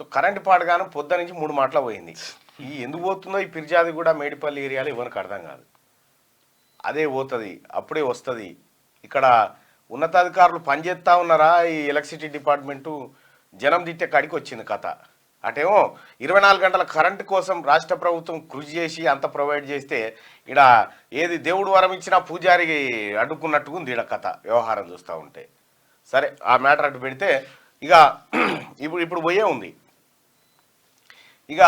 So current పాడగాను పొద్దు నుంచి 3 మాటల పోయింది. ఈ ఎందుకు పోతుందో ఈ పిర్జాది కూడా మేడిపల్లి ఏరియాలో ఎవరికి అర్థం కాదు. అదే పోతుంది, అప్పుడే వస్తుంది. ఇక్కడ ఉన్నతాధికారులు పనిచేస్తూ ఉన్నారా, ఈ ఎలక్ట్రిసిటీ డిపార్ట్మెంటు జనం తిట్టే కాడికి వచ్చింది కథ. అటేమో 24 గంటల కరెంటు కోసం రాష్ట్ర ప్రభుత్వం కృషి చేసి అంత ప్రొవైడ్ చేస్తే ఇక్కడ ఏది దేవుడు వరం ఇచ్చినా పూజారికి అడ్డుకున్నట్టుగా ఉంది ఇక్కడ కథ వ్యవహారం చూస్తూ ఉంటే. సరే ఆ మ్యాటర్ అడ్డు పెడితే ఇక ఇప్పుడు పోయే ఉంది. ఇక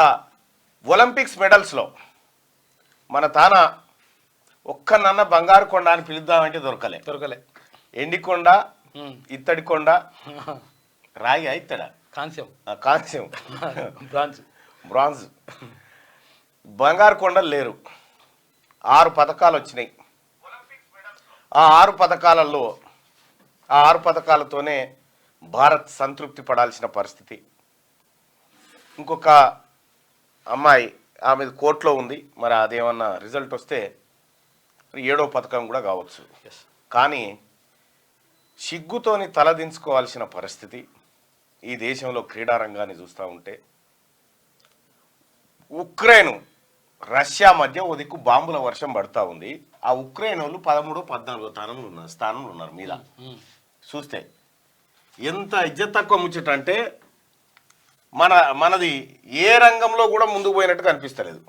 ఒలింపిక్స్ మెడల్స్లో మన తాన ఒక్కనన్న బంగారు కొండ అని పిలుద్దామంటే దొరకలే. ఎండికొండ, ఇత్తడి కొండ, రాయి ఇత్తడా, కాంస్యం బ్రాంజ్, బంగారు కొండలు లేరు. 6 పథకాలు వచ్చినాయి. ఆ 6 పథకాలతోనే భారత్ సంతృప్తి పడాల్సిన పరిస్థితి. ఇంకొక అమ్మాయి ఆమె కోర్టులో ఉంది, మరి అదేమన్నా రిజల్ట్ వస్తే 7వ పథకం కూడా కావచ్చు. కానీ సిగ్గుతోని తలదించుకోవాల్సిన పరిస్థితి ఈ దేశంలో క్రీడారంగాన్ని చూస్తూ ఉంటే. ఉక్రెయిన్ రష్యా మధ్య ఓ దిక్కు బాంబుల వర్షం పడుతూ ఉంది. ఆ ఉక్రెయిన్ వాళ్ళు 13-14 స్థానంలో ఉన్నారు మీద. చూస్తే ఎంత ఇజ్జత్ తక్కువ ముచ్చటంటే మనది ఏ రంగంలో కూడా ముందుకు పోయినట్టు కనిపిస్తలేదు.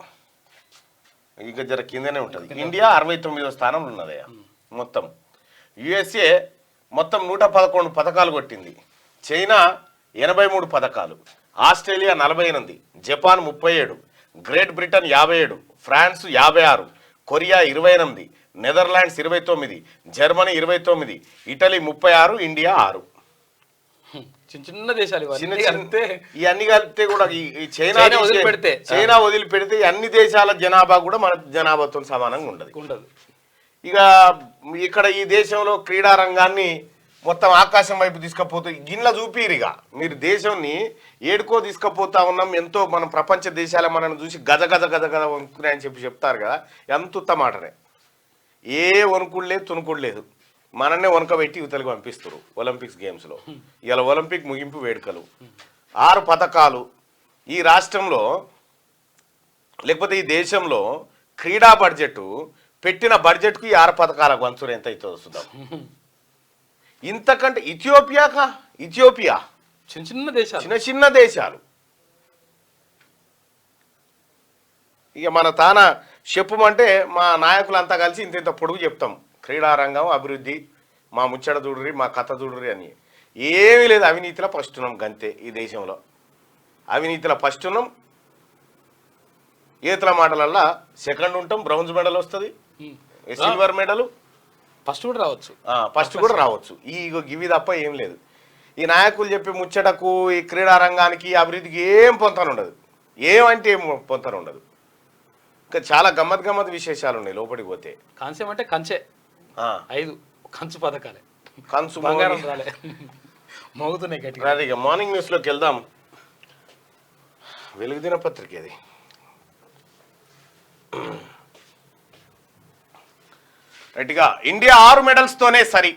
ఇక జర కిందనే ఉంటుంది. ఇండియా 69వ స్థానంలో ఉన్నది మొత్తం. యుఎస్ఏ మొత్తం 111 పథకాలు కొట్టింది. చైనా 83 పథకాలు, Australia 48, Japan 37, Great Britain 57, France 56, Korea 28, Netherlands 29, Germany 29, Italy 36, India 6. చిన్న దేశాలు ఇవన్నీ కలిపితే కూడా ఈ చైనా వదిలిపెడితే అన్ని దేశాల జనాభా కూడా మన జనాభాతో సమానంగా ఉండదు. ఇక ఇక్కడ ఈ దేశంలో క్రీడా రంగాన్ని మొత్తం ఆకాశం వైపు తీసుకుపోతూ గిన్నెల చూపిరిగా మీరు దేశాన్ని ఏడుకో తీసుకుపోతా ఉన్నాం. ఎంతో మనం ప్రపంచ దేశాల మనల్ని చూసి గజ వణుకున్నాయని చెప్తారు కదా, ఎంత ఉత్తమాటనే. ఏ వణుకుడు లేదు, తుణుకుడు లేదు. మనన్నే వణకబెట్టి యువతలకు పంపిస్తారు ఒలింపిక్స్ గేమ్స్లో. ఇలా ఒలింపిక్ ముగింపు వేడుకలు, 6 పథకాలు. ఈ రాష్ట్రంలో లేకపోతే ఈ దేశంలో క్రీడా బడ్జెట్ పెట్టిన బడ్జెట్కు ఈ 6 పథకాలకు వంచురు ఎంత అవుతుందో చూద్దాం. ఇంతకంటే ఇథియోపియా చిన్న దేశాలు. ఇక మన తాన చెప్పమంటే మా నాయకులంతా కలిసి ఇంత పొడుగు చెప్తాం. క్రీడారంగం అభివృద్ధి, మా ముచ్చట చూడుర్రి, మా కథ చూడుర్రి అని. ఏమీ లేదు. అవినీతిలో ఫస్ట్ ఉన్నాం గంతే. ఈ దేశంలో అవినీతిలో ఫస్ట్ ఉన్నాం. ఈతల మాటలల్లా సెకండ్ ఉంటాం. బ్రౌన్స్ మెడల్ వస్తుంది, సిల్వర్ మెడల్ ఫస్ట్ కూడా రావచ్చు. ఇవి తప్ప ఏం లేదు. ఈ నాయకులు చెప్పే ముచ్చటకు, ఈ క్రీడారంగానికి, అభివృద్ధికి ఏం పొంతన ఉండదు. ఏమంటే ఏం పొంతన ఉండదు. ఇంకా చాలా గమ్మత్ విశేషాలు ఉన్నాయి లోపలికి పోతే. కాంస్యం అంటే కంచె 5 కంచు పథకాలే. కంచు బంగారం రాలే, మోగుతున్నాయి గట్టిగా. ఇక మార్నింగ్ న్యూస్లోకి వెళ్దాం. వెలుగు దినపత్రిక ఇది. రైట్గా ఇండియా 6 మెడల్స్తోనే సరి.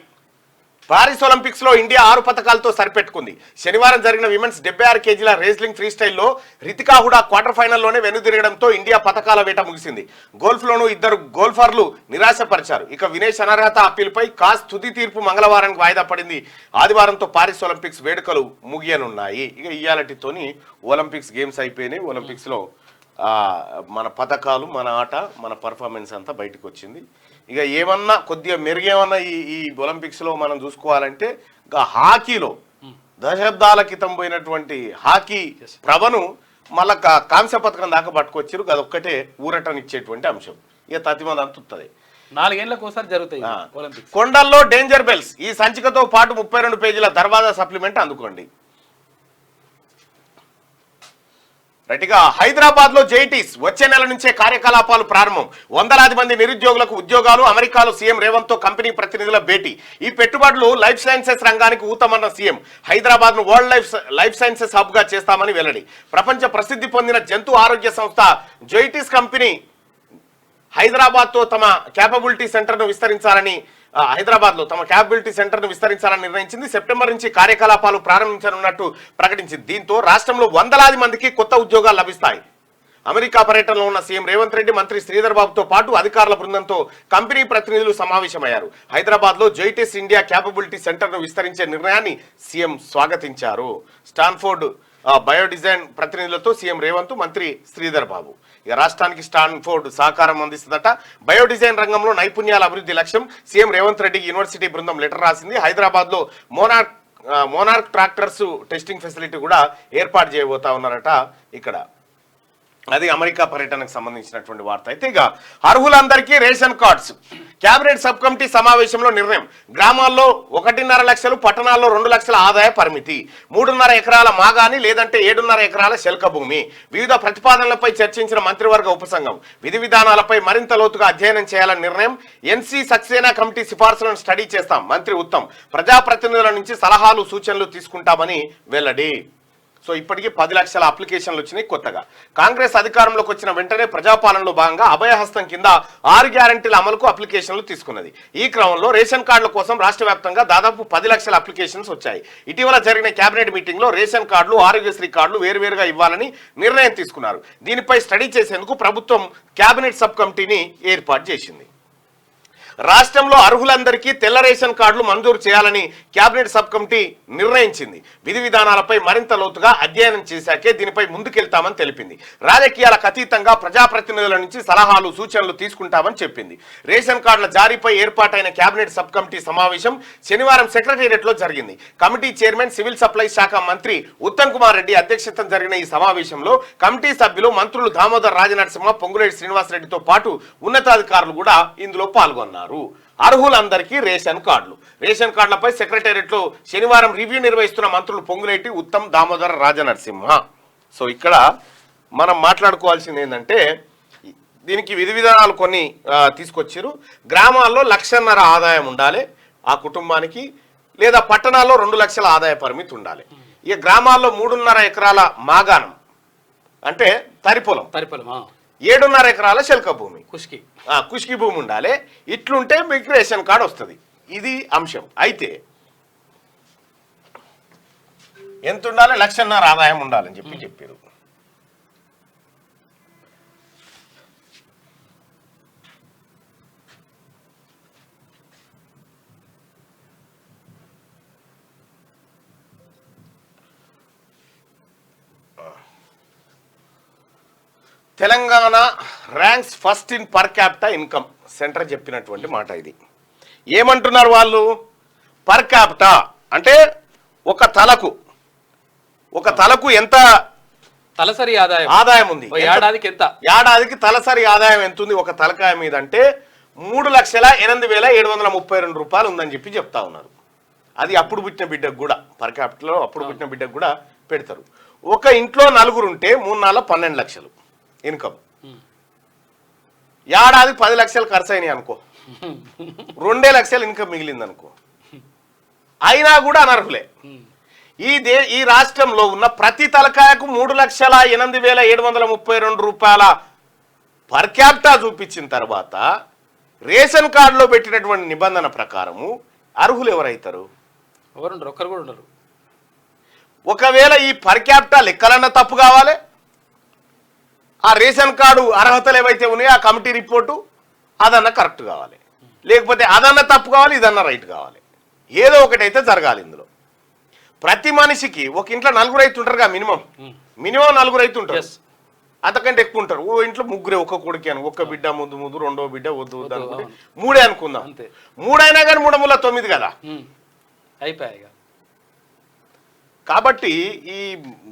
పారిస్ ఒలింపిక్స్లో ఇండియా 6 పథకాలతో సరిపెట్టుకుంది. శనివారం జరిగిన విమెన్స్ 76 కేజీల రేస్లింగ్ ఫ్రీ స్టైల్లో రితికా హుడా క్వార్టర్ ఫైనల్లోనే వెనుదిరగడంతో ఇండియా పథకాల వేట ముగిసింది. గోల్ఫ్లోనూ 2 గోల్ఫర్లు నిరాశపరిచారు. ఇక వినేష్ అనర్హత అప్పీల్పై కాస్ తుది తీర్పు మంగళవారానికి వాయిదా పడింది. ఆదివారంతో పారిస్ ఒలింపిక్స్ వేడుకలు ముగియనున్నాయి. ఇక ఇయాలటితోని ఒలింపిక్స్ గేమ్స్ అయిపోయినాయి. ఒలింపిక్స్లో మన పథకాలు, మన ఆట, మన పర్ఫార్మెన్స్ అంతా బయటకు వచ్చింది. ఇక ఏమన్నా కొద్దిగా మెరుగేమన్నా ఈ ఒలింపిక్స్లో మనం చూసుకోవాలంటే ఇంకా హాకీలో దశాబ్దాల క్రితం పోయినటువంటి హాకీ ప్రభను మళ్ళా కాంస్య పథకం దాకా పట్టుకొచ్చారు. అదొక్కటే ఊరటనిచ్చేటువంటి అంశం. ఇక తతిమంది అంతుంది 4 ఏళ్లకు ఒకసారి జరుగుతాయి ఒలింపిక్స్. కొండల్లో డేంజర్ బెల్స్. ఈ సంచికతో పాటు 32 పేజీల దర్వాజా సప్లిమెంట్ అందుకోండి. రైట్గా హైదరాబాద్లో జైటీస్ వచ్చే నెల నుంచే కార్యకలాపాలు ప్రారంభం. 100లాది మంది నిరుద్యోగులకు ఉద్యోగాలు. అమెరికాలో సీఎం రేవంత్తో కంపెనీ ప్రతినిధుల భేటీ. ఈ పెట్టుబడులు లైఫ్ సైన్సెస్ రంగానికి ఊతమన్న సీఎం. హైదరాబాద్ను వరల్డ్ లైఫ్ సైన్సెస్ హబ్గా చేస్తామని వెల్లడి. ప్రపంచ ప్రసిద్ధి పొందిన జంతు ఆరోగ్య సంస్థ జైటీస్ కంపెనీ హైదరాబాద్తో తమ క్యాపబిలిటీ సెంటర్ను విస్తరించాలని హైదరాబాద్ లో తమ క్యాపబిలిటీ సెంటర్ ను విస్తరించాలని నిర్ణయించింది. సెప్టెంబర్ నుంచి కార్యకలాపాలు ప్రారంభించనున్నట్టు ప్రకటించింది. దీంతో రాష్ట్రంలో వందలాది మందికి కొత్త ఉద్యోగాలు లభిస్తాయి. అమెరికా పర్యటనలో ఉన్న సీఎం రేవంత్ రెడ్డి, మంత్రి శ్రీధర్ బాబుతో పాటు అధికారుల బృందంతో కంపెనీ ప్రతినిధులు సమావేశమయ్యారు. హైదరాబాద్ లో జైటెస్ ఇండియా క్యాపబిలిటీ సెంటర్ ను విస్తరించే నిర్ణయాన్ని సీఎం స్వాగతించారు. స్టాన్ఫోర్డ్ బయోడిజైన్ ప్రతినిధులతో సీఎం రేవంత్, మంత్రి శ్రీధర్ బాబు. ఇక రాష్ట్రానికి స్టాన్ఫోర్డ్ సహకారం అందిస్తుందట. బయోడిజైన్ రంగంలో నైపుణ్యాల అభివృద్ధి లక్ష్యం. సీఎం రేవంత్ రెడ్డికి యూనివర్సిటీ బృందం లెటర్ రాసింది. హైదరాబాద్ లో మోనార్క్ ట్రాక్టర్స్ టెస్టింగ్ ఫెసిలిటీ కూడా ఏర్పాటు చేయబోతా ఉన్నారట. ఇక్కడ అది అమెరికా పర్యటనకు సంబంధించినటువంటి వార్త. అయితే ఇక అర్హులందరికీ ration cards. Cabinet sub committee సమావేశంలో నిర్ణయం. గ్రామాల్లో 1.5 లక్షలు, పట్టణాల్లో 2 లక్షల ఆదాయ పరిమితి, 3.5 ఎకరాల మాగాని లేదంటే 7.5 ఎకరాల శల్క భూమి. వివిధ ప్రతిపాదనలపై చర్చించిన మంత్రివర్గ ఉపసంఘం విధి విధానాలపై మరింత లోతుగా అధ్యయనం చేయాలని నిర్ణయం. ఎన్సీ సక్సేనా కమిటీ సిఫార్సులను స్టడీ చేస్తాం. మంత్రి ఉత్తమ్. ప్రజాప్రతినిధుల నుంచి సలహాలు సూచనలు తీసుకుంటామని వెల్లడి. సో ఇప్పటికీ 10 లక్షల అప్లికేషన్లు వచ్చినాయి కొత్తగా. కాంగ్రెస్ అధికారంలోకి వచ్చిన వెంటనే ప్రజాపాలనలో భాగంగా అభయహస్తం కింద 6 గ్యారంటీల అమలుకు అప్లికేషన్లు తీసుకున్నది. ఈ క్రమంలో రేషన్ కార్డుల కోసం రాష్ట్ర వ్యాప్తంగా దాదాపు 10 లక్షల అప్లికేషన్స్ వచ్చాయి. ఇటీవల జరిగిన కేబినెట్ మీటింగ్ లో రేషన్ కార్డులు, ఆరోగ్యశ్రీ కార్డులు వేరువేరుగా ఇవ్వాలని నిర్ణయం తీసుకున్నారు. దీనిపై స్టడీ చేసేందుకు ప్రభుత్వం కేబినెట్ సబ్ కమిటీని ఏర్పాటు చేసింది. రాష్ట్రంలో అర్హులందరికీ తెల్ల రేషన్ కార్డులు మంజూరు చేయాలని కేబినెట్ సబ్ కమిటీ నిర్ణయించింది. విధి విధానాలపై మరింత లోతుగా అధ్యయనం చేశాకే దీనిపై ముందుకెళ్తామని తెలిపింది. రాజకీయాలకు అతీతంగా ప్రజాప్రతినిధుల నుంచి సలహాలు సూచనలు తీసుకుంటామని చెప్పింది. రేషన్ కార్డుల జారీపై ఏర్పాటైన కేబినెట్ సబ్ కమిటీ సమావేశం శనివారం సెక్రటేరియట్ లో జరిగింది. కమిటీ చైర్మన్ సివిల్ సప్లైస్ శాఖ మంత్రి ఉత్తమ్ కుమార్ రెడ్డి అధ్యక్షతన జరిగిన ఈ సమావేశంలో కమిటీ సభ్యులు మంత్రులు దామోదర్ రాజనరసింహ, పొంగులేటి శ్రీనివాసరెడ్డితో పాటు ఉన్నతాధికారులు కూడా ఇందులో పాల్గొన్నారు. అర్హులందరికీ రేషన్ కార్డులు. రేషన్ కార్డులపై సెక్రటేరియట్ లో శనివారం రివ్యూ నిర్వహిస్తున్న మంత్రులు పొంగులేటి, ఉత్తమ్, దామోదర్ రాజనరసింహ. సో ఇక్కడ మనం మాట్లాడుకోవాల్సింది ఏంటంటే దీనికి విధి విధానాలు కొన్ని తీసుకొచ్చారు. గ్రామాల్లో 1.5 లక్షల ఆదాయం ఉండాలి ఆ కుటుంబానికి, లేదా పట్టణాల్లో 2 లక్షల ఆదాయ పరిమితి ఉండాలి. ఇక గ్రామాల్లో 3.5 ఎకరాల మాగాణం అంటే తరిపొలం, 7.5 ఎకరాల శల్క భూమి, కుష్కి భూమి ఉండాలి. ఇట్లుంటే మీకు రేషన్ కార్డు వస్తుంది. ఇది అంశం. అయితే ఎంత ఉండాలి? 1.5 లక్షల ఆదాయం ఉండాలని చెప్పారు. Telangana ranks first in per capita income. Centre చెప్పినటువంటి మాట ఇది. ఏమంటున్నారు వాళ్ళు? పర్ క్యాపిటా అంటే ఒక తలకు ఎంత తలసరి ఆదాయం ఉంది, ఏడాదికి తలసరి ఆదాయం ఎంత ఉంది ఒక తలకాయ మీద అంటే 3,08,732 రూపాయలు ఉందని చెప్తా ఉన్నారు. అది అప్పుడు పుట్టిన బిడ్డకు కూడా పర్ క్యాపిటలో అప్పుడు పుట్టిన బిడ్డకు కూడా పెడతారు. ఒక ఇంట్లో 4 ఉంటే 3×4 12 లక్షలు ఇన్కమ్. ఏడాది 10 లక్షలు ఖర్చు అయినాయి అనుకో, 2 లక్షలు ఇన్కమ్ మిగిలింది అనుకో, అయినా కూడా అనర్హులే. ఈ రాష్ట్రంలో ఉన్న ప్రతి తలకాయకు 3,08,732 రూపాయల పర్ క్యాపిటా చూపించిన తర్వాత రేషన్ కార్డులో పెట్టినటువంటి నిబంధన ప్రకారము అర్హులు ఎవరైతారు? ఒక్కరు కూడా ఉండరు. ఒకవేళ ఈ పర్ క్యాపిటా లెక్కలన్నా తప్పు కావాలి, ఆ రేషన్ కార్డు అర్హతలు ఏవైతే ఉన్నాయో ఆ కమిటీ రిపోర్టు అదన్నా కరెక్ట్ కావాలి, లేకపోతే అదన్నా తప్పు కావాలి, ఇదన్నా రైట్ కావాలి. ఏదో ఒకటైతే జరగాలి. ఇందులో ప్రతి మనిషికి ఒక ఇంట్లో 4 రైతు ఉంటారుగా, మినిమం 4 రైతు ఉంటారు, అంతకంటే ఎక్కువ ఉంటారు. ఓ ఇంట్లో 3 ఒక కొడుకు అని, ఒక్క బిడ్డ ముద్దు, రెండో బిడ్డ వద్దు అనుకుంటే 3 అనుకుందాం. 3 అయినా కానీ 3×9 కదా అయిపోయాయి. కాబట్టి ఈ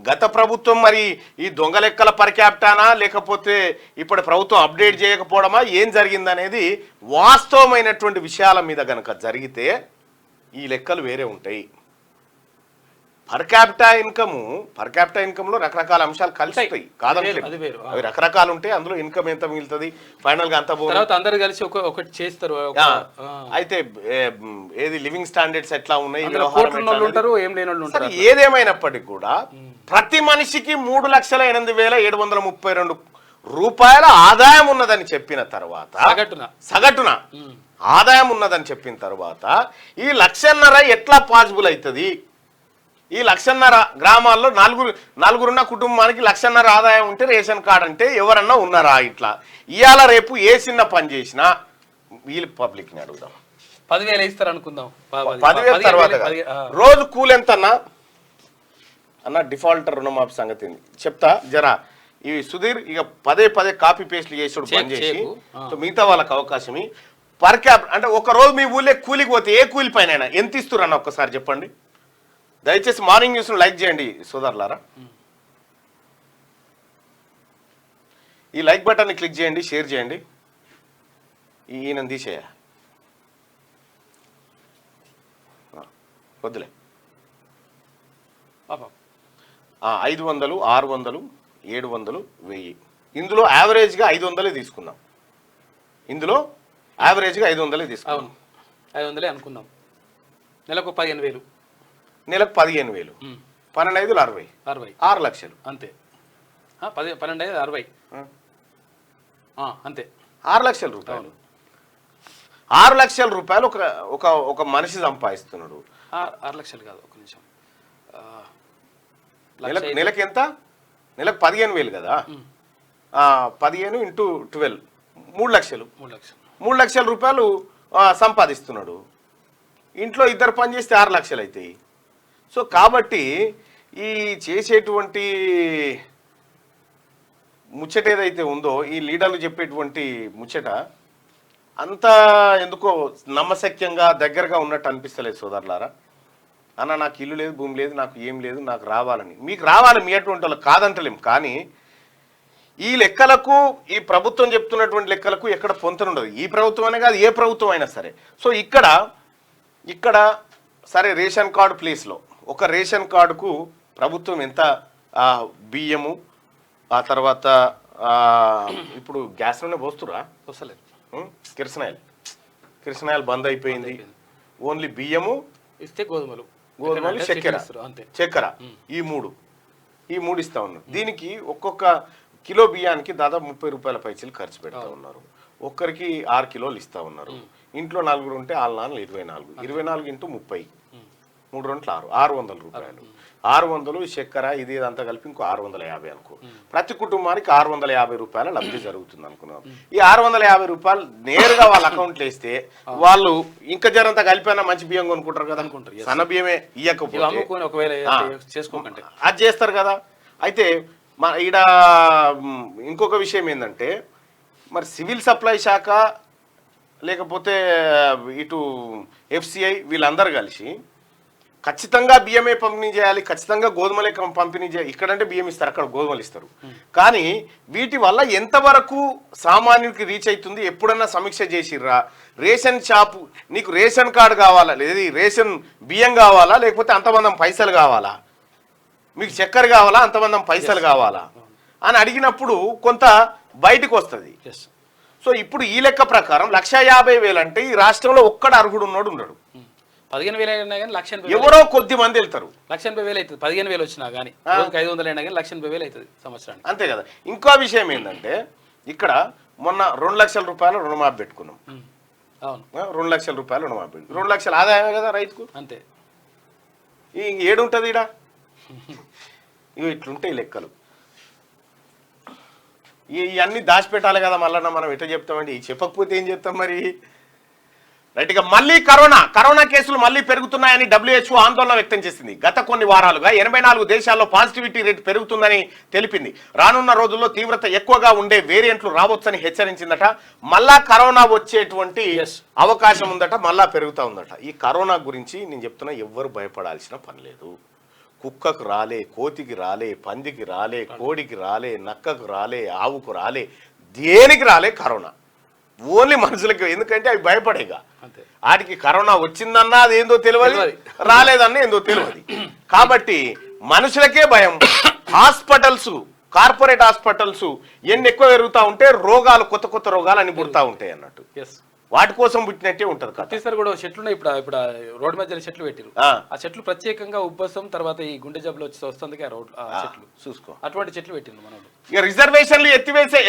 గత ప్రభుత్వం మరి ఈ దొంగ లెక్కల పర్ క్యాపిటానా లేకపోతే ఇప్పుడు ప్రభుత్వం అప్డేట్ చేయకపోవడమా ఏం జరిగిందనేది వాస్తవమైనటువంటి విషయాల మీద గనక జరిగితే ఈ లెక్కలు వేరే ఉంటాయి. పర్ క్యాపిటా ఇన్కమ్ లో రకరకాల అంశాలు కలిసిపోయి కాదంటే అవి రకరకాలు ఉంటాయి. అందులో ఇన్కమ్ ఎంత మిగులుతుంది, ఫైనల్ గా అంత అందరు కలిసి ఒకటి చేస్తారు. అయితే ఏది లివింగ్ స్టాండర్డ్స్ ఎట్లా ఉన్నాయి, ఏదేమైనప్పటికీ కూడా ప్రతి మనిషికి 3,08,732 రూపాయల ఆదాయం ఉన్నదని చెప్పిన తర్వాత సగటున ఉమ్. ఆదాయం ఉన్నదని చెప్పిన తర్వాత ఈ 1,50,000 ఎట్లా పాసిబుల్ అవుతుంది? ఈ 1,50,000 గ్రామాల్లో నలుగురున్న కుటుంబానికి 1,50,000 ఆదాయం ఉంటే రేషన్ కార్డు అంటే ఎవరన్నా ఉన్నారా? ఇట్లా ఇవాళ రేపు ఏ చిన్న పని చేసినా వీళ్ళు పబ్లిక్ని అడుగుదాం. 10,000 ఇస్తారు అనుకుందాం. 10,000 తర్వాత రోజు కూలి ఎంత అన్న డిఫాల్టర్ రుణమాఫీ సంగతి ఏంది చెప్తా జరా. ఈ సుధీర్ ఇక పదే కాపీ పేస్ట్లు చేసాడు పని చేసి మిగతా వాళ్ళకి అవకాశం పర్ క్యాప్ అంటే ఒక రోజు మీ ఊళ్ళో కూలికి పోతే ఏ కూలి పైన ఎంత ఇస్తున్నారు అన్న ఒక్కసారి చెప్పండి. దయచేసి మార్నింగ్ న్యూస్ లైక్ చేయండి సోదరులారా. ఈ లైక్ బటన్ని క్లిక్ చేయండి, షేర్ చేయండి. ఈయన తీసేయ వద్దులే. 500, 600, 700, 1000 ఇందులో యావరేజ్గా 500 తీసుకుందాం. ఇందులో యావరేజ్గా 500 తీసుకుందాం. 500 అనుకుందాం. నెలకు 15,000. నెలకు 15,000. 12,500 60. 6 లక్షలు అంతే. 12,500 60 అంతే. 6 లక్షల రూపాయలు. 6 లక్షల రూపాయలు ఒక మనిషి సంపాదిస్తున్నాడు. 6 లక్షలు కాదు, ఒక నిమిషం. నెలకు ఎంత? నెలకు 15,000 కదా. 15 × 12 3 లక్షలు. 3 లక్షల రూపాయలు సంపాదిస్తున్నాడు. ఇంట్లో ఇద్దరు పని చేస్తే 6 లక్షలు అవుతాయి. సో కాబట్టి ఈ చేసేటువంటి ముచ్చట ఏదైతే ఉందో ఈ లీడర్లు చెప్పేటువంటి ముచ్చట అంత ఎందుకో నమ్మశక్యంగా దగ్గరగా ఉన్నట్టు అనిపిస్తలేదు సోదరులారా. అన్న నాకు ఇల్లు లేదు, భూమి లేదు, నాకు ఏం లేదు, నాకు రావాలని. మీకు రావాలి, మీ అటువంటి వాళ్ళు కాదంటలేం. కానీ ఈ లెక్కలకు ఈ ప్రభుత్వం చెప్తున్నటువంటి లెక్కలకు ఎక్కడ పొంతనుండదు. ఈ ప్రభుత్వం అనే కాదు, ఏ ప్రభుత్వం అయినా సరే. సో ఇక్కడ సరే రేషన్ కార్డు ప్లేస్లో ఒక రేషన్ కార్డుకు ప్రభుత్వం ఎంత బియ్యము, ఆ తర్వాత ఇప్పుడు గ్యాస్లోనే పోస్తురా వస్తలేదు. కిరసనాయిల్ బంద్ అయిపోయింది. ఓన్లీ బియ్యము ఇస్తే గోధుమలు, చక్కెర ఈ మూడు ఇస్తా ఉన్నారు. దీనికి ఒక్కొక్క కిలో బియ్యానికి దాదాపు 30 రూపాయల పైసలు ఖర్చు పెడతా ఉన్నారు. ఒక్కరికి 6 కిలోలు ఇస్తా ఉన్నారు. ఇంట్లో 4 ఉంటే 4 4 24. 24 × 30 3 2 6 600 రూపాయలు. 600 చక్కెర ఇది ఇదంతా కలిపి ఇంకో 650 అనుకో. ప్రతి కుటుంబానికి 650 రూపాయల లబ్ధి జరుగుతుంది అనుకున్నాం. ఈ 650 రూపాయలు నేరుగా వాళ్ళ అకౌంట్లో వేస్తే వాళ్ళు ఇంకా జరంతా కలిపినా మంచి బియ్యం కొనుక్కుంటారు కదా. సన్న బియ్యమే ఇయ్యకపోతే అది చేస్తారు కదా. అయితే ఈడ ఇంకొక విషయం ఏంటంటే మరి సివిల్ సప్లై శాఖ లేకపోతే ఇటు FCI వీళ్ళందరూ కలిసి ఖచ్చితంగా బియ్యమే పంపిణీ చేయాలి, ఖచ్చితంగా గోధుమలే పంపిణీ చేయాలి. ఇక్కడంటే బియ్యం ఇస్తారు, అక్కడ గోధుమలు ఇస్తారు. కానీ వీటి వల్ల ఎంతవరకు సామాన్యుడికి రీచ్ అవుతుంది ఎప్పుడన్నా సమీక్ష చేసిర్రా? రేషన్ షాపు నీకు రేషన్ కార్డు కావాలా, లేదు రేషన్ బియ్యం కావాలా, లేకపోతే అంతమందం పైసలు కావాలా, మీకు చక్కెర కావాలా, అంతమందం పైసలు కావాలా అని అడిగినప్పుడు కొంత బయటకు వస్తుంది. సో ఇప్పుడు ఈ లెక్క ప్రకారం 150,000 అంటే ఈ రాష్ట్రంలో ఒక్కడ అర్హుడు ఉన్నాడు ఉన్నాడు. 15,000 అయినా కానీ 1,80,000 ఎవరో కొద్ది మంది వెళ్తారు. 1,80,000 అవుతుంది. 15,000 వచ్చినా కానీ 500 అయినా కానీ 1,80,000 అవుతుంది సంవత్సరానికి. అంతే కదా. ఇంకో విషయం ఏంటంటే ఇక్కడ మొన్న 2 లక్షల రూపాయలు రుణమాఫీ పెట్టుకున్నాం. అవును, 2 లక్షల రూపాయలు రుణమాఫీ పెట్టి 2 లక్షల ఆదాయమే కదా రైతుకు. అంతే. ఏడుంటుంది ఈడ? ఇవి ఇట్లుంటాయి లెక్కలు. ఇవన్నీ దాచిపెట్టాలి కదా. మళ్ళీ మనం ఎట్లా చెప్తామండి? చెప్పకపోతే ఏం చెప్తాం మరి? రైట్గా మళ్ళీ కరోనా కేసులు మళ్ళీ పెరుగుతున్నాయని WHO ఆందోళన వ్యక్తం చేసింది. గత కొన్ని వారాలుగా 84 దేశాల్లో పాజిటివిటీ రేట్ పెరుగుతుందని తెలిపింది. రానున్న రోజుల్లో తీవ్రత ఎక్కువగా ఉండే వేరియంట్లు రావచ్చని హెచ్చరించిందట. మళ్ళా కరోనా వచ్చేటువంటి అవకాశం ఉందట, మళ్ళా పెరుగుతూ ఉందట. ఈ కరోనా గురించి నేను చెప్తున్నా, ఎవ్వరు భయపడాల్సిన పని లేదు. కుక్కకు రాలే, కోతికి రాలే, పందికి రాలే, కోడికి రాలే, నక్కకు రాలే, ఆవుకు రాలే, దేనికి రాలే కరోనా. ఓన్లీ మనుషులకి. ఎందుకంటే అవి భయపడేగా. వాటికి కరోనా వచ్చిందన్నా అది ఏందో తెలియదు, రాలేదన్నా ఏందో తెలియదు. కాబట్టి మనుషులకే భయం. హాస్పిటల్స్, కార్పొరేట్ హాస్పిటల్స్ ఎన్ని ఎక్కువ పెరుగుతూ ఉంటే రోగాలు, కొత్త రోగాలు అని పుడతా ఉంటాయి అన్నట్టు. వాటి కోసం పుట్టినట్టే ఉంటుంది కథ. ఛత్తీస్గఢ్ కూడా చెట్లు ఉన్నాయి. ఇప్పుడు రోడ్డు మధ్యలో చెట్లు పెట్టిరు. ఆ, ఆ చెట్లు ప్రత్యేకంగా ఉబ్బసం తర్వాత ఈ గుండె జబ్బులు వచ్చి వస్తుంది చెట్లు. చూసుకో. అటువంటి చెట్లు పెట్టిండు మనోడు. ఇక రిజర్వేషన్లు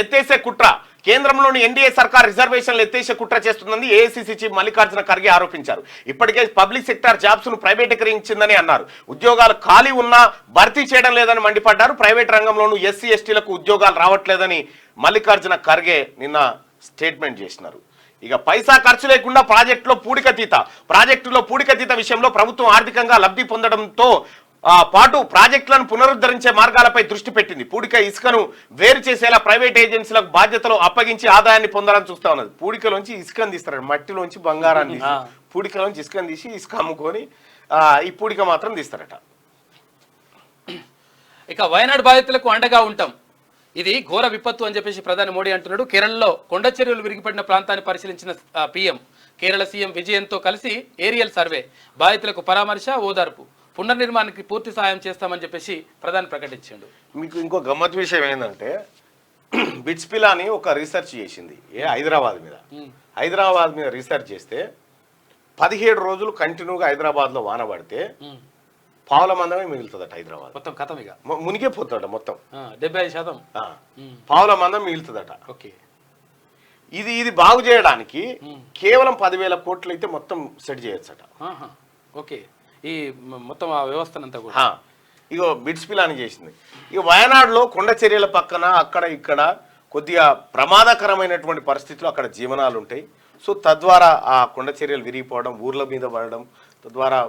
ఎత్తేసే కుట్ర, కేంద్రంలోని ఎన్డీఏ సర్కార్ రిజర్వేషన్లు ఎత్తేసే కుట్ర చేస్తుందని ఏఐసీసీ చీఫ్ మల్లికార్జున ఖర్గే ఆరోపించారు. ఇప్పటికే పబ్లిక్ సెక్టార్ జాబ్స్ ను ప్రైవేటీకరించిందని అన్నారు. ఉద్యోగాలు ఖాళీ ఉన్నా భర్తీ చేయడం లేదని మండిపడ్డారు. ప్రైవేట్ రంగంలోనూ ఎస్సీ ఎస్టీలకు ఉద్యోగాలు రావట్లేదని మల్లికార్జున ఖర్గే నిన్న స్టేట్మెంట్ చేసినారు. ఇక పైసా ఖర్చు లేకుండా ప్రాజెక్టులో పూడికతీత విషయంలో ప్రభుత్వం ఆర్థికంగా లబ్ధి పొందడంతో పాటు ప్రాజెక్టులను పునరుద్ధరించే మార్గాలపై దృష్టి పెట్టింది. ఇసుకను వేరు చేసేలా ప్రైవేట్ ఏజెన్సీలకు బాధ్యతలు అప్పగించి ఆదాయాన్ని పొందాలని చూస్తా ఉన్నది. పూడికలోంచి ఇసుకను తీస్తారు, మట్టిలోంచి బంగారాన్ని తీసి పూడికలోంచి ఇసుకను తీసి ఇసుక అమ్ముకొని ఈ పూడిక మాత్రం తీస్తారట. ఇక వయనాడు బాధితులకు అండగా ఉంటాం, ఇది ఘోర విపత్తు అని చెప్పేసి ప్రధాని మోడీ అంటున్నాడు. కేరళలో కొండ చర్యలు విరిగిపడిన ప్రాంతాన్ని పరిశీలించిన పీఎం కేరళ సీఎం విజయన్తో కలిసి ఏరియల్ సర్వే, బాధితులకు పరామర్శ, ఓదార్పు, పునర్నిర్మాణానికి పూర్తి సాయం చేస్తామని చెప్పేసి ప్రధాని ప్రకటించాడు. మీకు ఇంకో గమ్మత్ విషయం ఏంటంటే బిట్స్ పిలాని ఒక రీసెర్చ్ చేసింది హైదరాబాద్ మీద రీసెర్చ్ చేస్తే 17 రోజులు కంటిన్యూగా హైదరాబాద్లో వాన పడితే పావుల మందమే మిగులుతుందట. హైదరాబాద్ మొత్తం కథం ఇక మునిగే పోతుందట మొత్తం 75%. పావుల మందం మిగులుతుందట. ఓకే, ఇది బాగు చేయడానికి కేవలం 10,000 కోట్లు అయితే మొత్తం సెట్ చేయొచ్చట. ఓకే, ఈ మొత్తం ఆ వ్యవస్థనంతా కూడా ఇగో బిట్స్ పిలాని చేసింది. ఇక వయనాడులో కొండ చర్యల పక్కన అక్కడ ఇక్కడ కొద్దిగా ప్రమాదకరమైనటువంటి పరిస్థితులు అక్కడ జీవనాలు ఉంటాయి. సో తద్వారా ఆ కొండ చర్యలు విరిగిపోవడం, ఊర్ల మీద పడడం, తద్వారా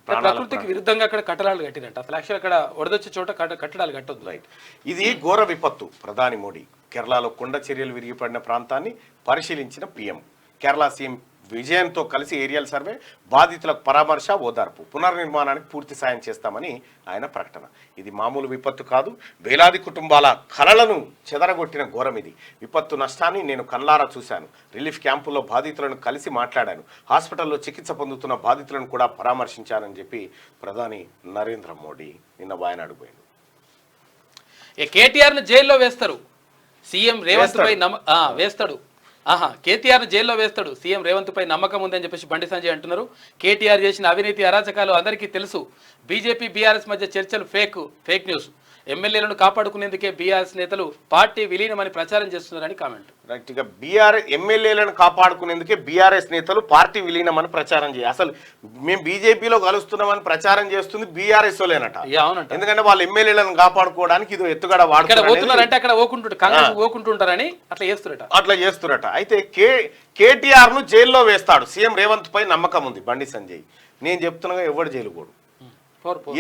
ప్రకృతికి విరుద్ధంగా అక్కడ కట్టడాలు కట్టినట్టు. అసలు యాక్చువల్ అక్కడ వరదొచ్చే చోట కట్టడాలు కట్టొద్దు. రైట్, ఇది ఘోర విపత్తు. ప్రధాని మోడీ కేరళలో కొండ చర్యలు విరిగిపడిన ప్రాంతాన్ని పరిశీలించిన పీఎం, కేరళ సీఎం విజయన్తో కలిసి ఏరియల్ సర్వే, బాధితులకు పరామర్శ, ఓదార్పు, పునర్నిర్మాణానికి పూర్తి సాయం చేస్తామని ఆయన ప్రకటన. ఇది మామూలు విపత్తు కాదు, వేలాది కుటుంబాల కలలను చెదరగొట్టిన ఘోరం ఇది. విపత్తు నష్టాన్ని నేను కళ్ళారా చూశాను. రిలీఫ్ క్యాంపుల్లో బాధితులను కలిసి మాట్లాడాను. హాస్పిటల్లో చికిత్స పొందుతున్న బాధితులను కూడా పరామర్శించానని చెప్పి ప్రధాని నరేంద్ర మోడీ నిన్న వాయనాడు పోయాడు. కేటీఆర్ను జైల్లో వేస్తారు, సీఎం రేవంత్ పై వేస్తాడు. కేటీఆర్ను జైల్లో వేస్తాడు, సీఎం రేవంత్ పై నమ్మకం ఉందని చెప్పేసి బండి సంజయ్ అంటున్నారు. కేటీఆర్ చేసిన అవినీతి అరాచకాలు అందరికీ తెలుసు. బీజేపీ బీఆర్ఎస్ మధ్య చర్చలు ఫేక్ న్యూస్. ఎమ్మెల్యేలను కాపాడుకునేందుకే బీఆర్ఎస్ నేతలు పార్టీ విలీనమని ప్రచారం చేస్తున్నారని కామెంట్. రైట్, ఇక ఎమ్మెల్యేలను కాపాడుకునేందుకే బీఆర్ఎస్ నేతలు పార్టీ విలీనమని ప్రచారం చేయాలి. అసలు మేము బీజేపీలో కలుస్తున్నామని ప్రచారం చేస్తుంది బీఆర్ఎస్ లేనట. అవునంట, ఎందుకంటే వాళ్ళ ఎమ్మెల్యేలను కాపాడుకోవడానికి ఇది ఎత్తుగడ వాడుతున్నారంటే అక్కడ కాంగ్రెస్ ఓకుంటుంటారని అట్లా చేస్తురట. అయితే కేటీఆర్ ను జైల్లో వేస్తాడు, సీఎం రేవంత్ పై నమ్మకం ఉంది బండి సంజయ్. నేను చెప్తున్నా ఎవడు జైలు పోడు.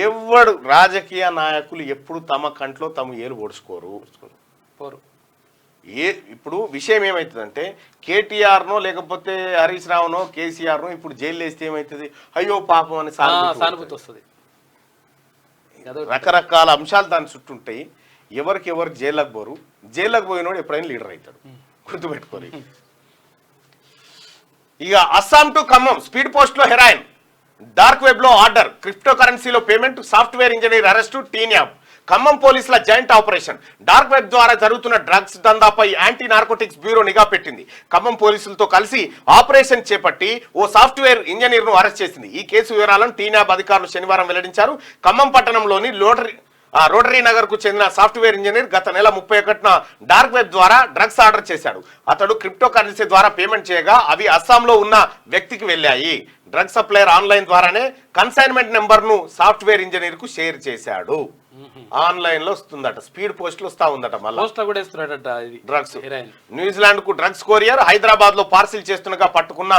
ఎవడు రాజకీయ నాయకులు ఎప్పుడు తమ కంట్లో తమ ఏలు ఓడుచుకోరు. ఇప్పుడు విషయం ఏమవుతుందంటే కేటీఆర్నో లేకపోతే హరీష్ రావునో కేసీఆర్నో ఇప్పుడు జైలు వేస్తే ఏమవుతుంది, అయ్యో పాపం అని సానుభూతి వస్తుంది. రకరకాల అంశాలు దాని చుట్టూ ఉంటాయి. ఎవరికి జైల్లోకి పోరు. జైల్లోకి పోయినోడు ఎప్పుడైనా లీడర్ అవుతాడు, గుర్తుపెట్టుకోరు. ఇక Assam to Khammam speed post లో హెరాయిన్, డార్క్ వెబ్ లో ఆర్డర్, క్రిప్టో కరెన్సీలో payment, software engineer arrest, TNAB. Khammam పోలీసుల జాయింట్ ఆపరేషన్. డార్క్ వెబ్ ద్వారా జరుగుతున్న డ్రగ్స్ దందాపై యాంటీ నార్కోటిక్స్ బ్యూరో నిఘా పెట్టింది. ఖమ్మం పోలీసులతో కలిసి ఆపరేషన్ చేపట్టి ఓ సాఫ్ట్వేర్ ఇంజనీర్ ను అరెస్ట్ చేసింది. ఈ కేసు వివరాలను టీన్యాబ్ అధికారులు శనివారం వెల్లడించారు. ఖమ్మం పట్టణంలోని రోటరీ నగర్ కు చెందిన సాఫ్ట్వేర్ ఇంజనీర్ గత నెల 31న డార్క్ వెబ్ ద్వారా డ్రగ్స్ ఆర్డర్ చేశాడు. అతడు క్రిప్టో కరెన్సీ ద్వారా పేమెంట్ చేయగా అవి అస్సాంలో ఉన్న వ్యక్తికి వెళ్ళాయి. డ్రగ్ సప్లయర్ ఆన్లైన్ ద్వారానే కన్సైన్మెంట్ నెంబర్ ను సాఫ్ట్వేర్ ఇంజనీర్ కు షేర్ చేశాడు. ఆన్లైన్ లో వస్తుందట, స్పీడ్ పోస్ట్ లో వస్తా ఉందట. మళ్ళీ డ్రగ్స్ న్యూజిలాండ్ కు డ్రగ్స్ కొరియర్ హైదరాబాద్ లో పార్సిల్ చేస్తుండగా పట్టుకున్న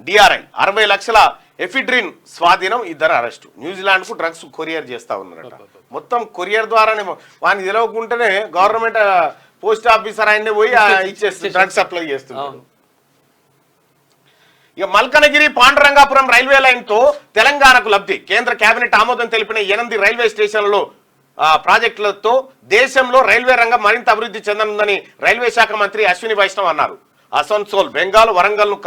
డిఆర్ఐ 60 లక్షల ఎఫిడ్రిన్ స్వాధీనం, ఇద్దరు అరెస్టు. న్యూజిలాండ్ కు డ్రగ్స్ కొరియర్ చేస్తా ఉన్నారట. మొత్తం కొరియర్ ద్వారానే వాడిని తెలవకుంటేనే గవర్నమెంట్ పోస్ట్ ఆఫీసర్ ఆయన్ని పోయి ఇచ్చేస్తుంది, డ్రగ్స్ సప్లై చేస్తున్నాడు. ఇక మల్కనగిరి పాండురంగాపురం రైల్వే లైన్ తో తెలంగాణకు లబ్ధి. కేంద్ర కేబినెట్ ఆమోదం తెలిపిన 8 రైల్వే స్టేషన్లలో ప్రాజెక్టులతో దేశంలో రైల్వే రంగం మరింత అభివృద్ధి చెందనుందని రైల్వే శాఖ మంత్రి అశ్విని వైష్ణవ్ అన్నారు. అసన్సోల్, బెంగాల్, వరంగల్ ను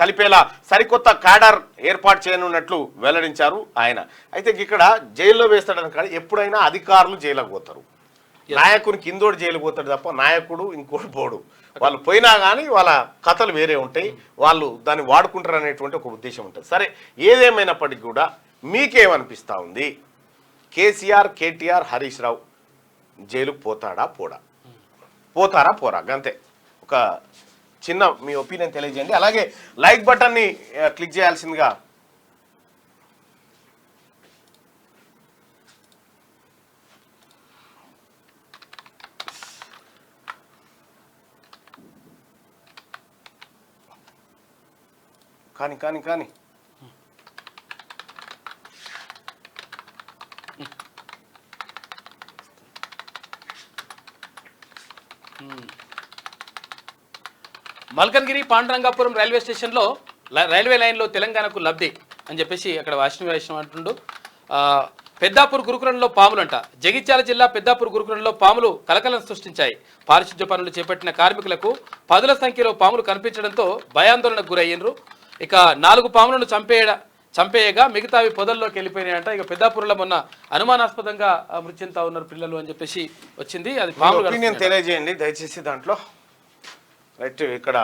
కలిపేలా సరికొత్త క్యాడర్ ఏర్పాటు చేయనున్నట్లు వెల్లడించారు ఆయన. అయితే ఇక్కడ జైల్లో వేస్తాడని కాదు, ఎప్పుడైనా అధికారులు జైలుకు పోతారు. నాయకుని కిందోడు జైలు పోతాడు తప్ప నాయకుడు ఇంకోటి పోడు. వాళ్ళు పోయినా కానీ వాళ్ళ కథలు వేరే ఉంటాయి, వాళ్ళు దాన్ని వాడుకుంటారు అనేటువంటి ఒక ఉద్దేశం ఉంటుంది. సరే, ఏదేమైనప్పటికీ కూడా మీకేమనిపిస్తూ ఉంది? కేసీఆర్, కేటీఆర్, హరీష్ రావు జైలుకు పోతారా పోరా? అంతే. ఒక చిన్న మీ ఒపీనియన్ తెలియజేయండి. అలాగే లైక్ బటన్ని క్లిక్ చేయాల్సిందిగా కానీ మల్కన్గిరి పాండురంగాపురం రైల్వే స్టేషన్లో రైల్వే లైన్లో తెలంగాణకు లబ్ధి అని చెప్పేసి అక్కడ వైష్ణవ అంటుండు. పెద్దాపూర్ గురుకులంలో పాములంట. జగిత్యాల జిల్లా పెద్దాపూర్ గురుకులంలో పాములు కలకలం సృష్టించాయి. పారిశుద్ధ్య పనులు చేపట్టిన కార్మికులకు పదుల సంఖ్యలో పాములు కనిపించడంతో భయాందోళనకు గురయ్యారు. ఇక 4 పాములను చంపేయగా మిగతావి పొదల్లోకి వెళ్ళిపోయినాయంట. ఇక పెద్దాపూర్లో మొన్న అనుమానాస్పదంగా మృతి చెందుతా ఉన్నారు పిల్లలు అని చెప్పేసి వచ్చింది. అది పాములు తెలియజేయండి దయచేసి. దాంట్లో రైట్, ఇక్కడ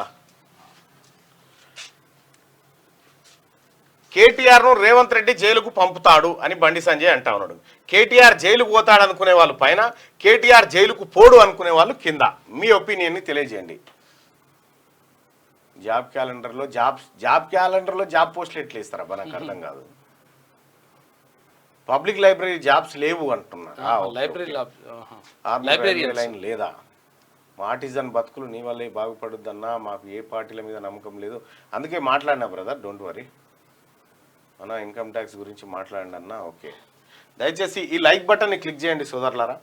కేటీఆర్ను రేవంత్ రెడ్డి జైలుకు పంపుతాడు అని బండి సంజయ్ అంటా ఉన్నాడు. కేటీఆర్ జైలుకు పోతాడు అనుకునే వాళ్ళు పైన, కేటీఆర్ జైలుకు పోడు అనుకునే వాళ్ళు కింద. మీ ఒపీనియన్ని తెలియజేయండి. జాబ్ క్యాలెండర్లో జాబ్ పోస్టులు ఎట్లా ఇస్తారా? నాకు అర్థం కాదు. పబ్లిక్ లైబ్రరీ జాబ్స్ లేవు అంటున్నారు. లైన్ లేదా? మాటిజన్ బతుకులు నీ వల్లే బాగుపడుద్దన్నా, మాకు ఏ పార్టీల మీద నమ్మకం లేదు, అందుకే మాట్లాడినా బ్రదర్, డోంట్ వరీ అన్నా, ఇన్కమ్ ట్యాక్స్ గురించి మాట్లాడండి అన్నా. ఓకే, దయచేసి ఈ లైక్ బటన్ని క్లిక్ చేయండి సోదరులారా,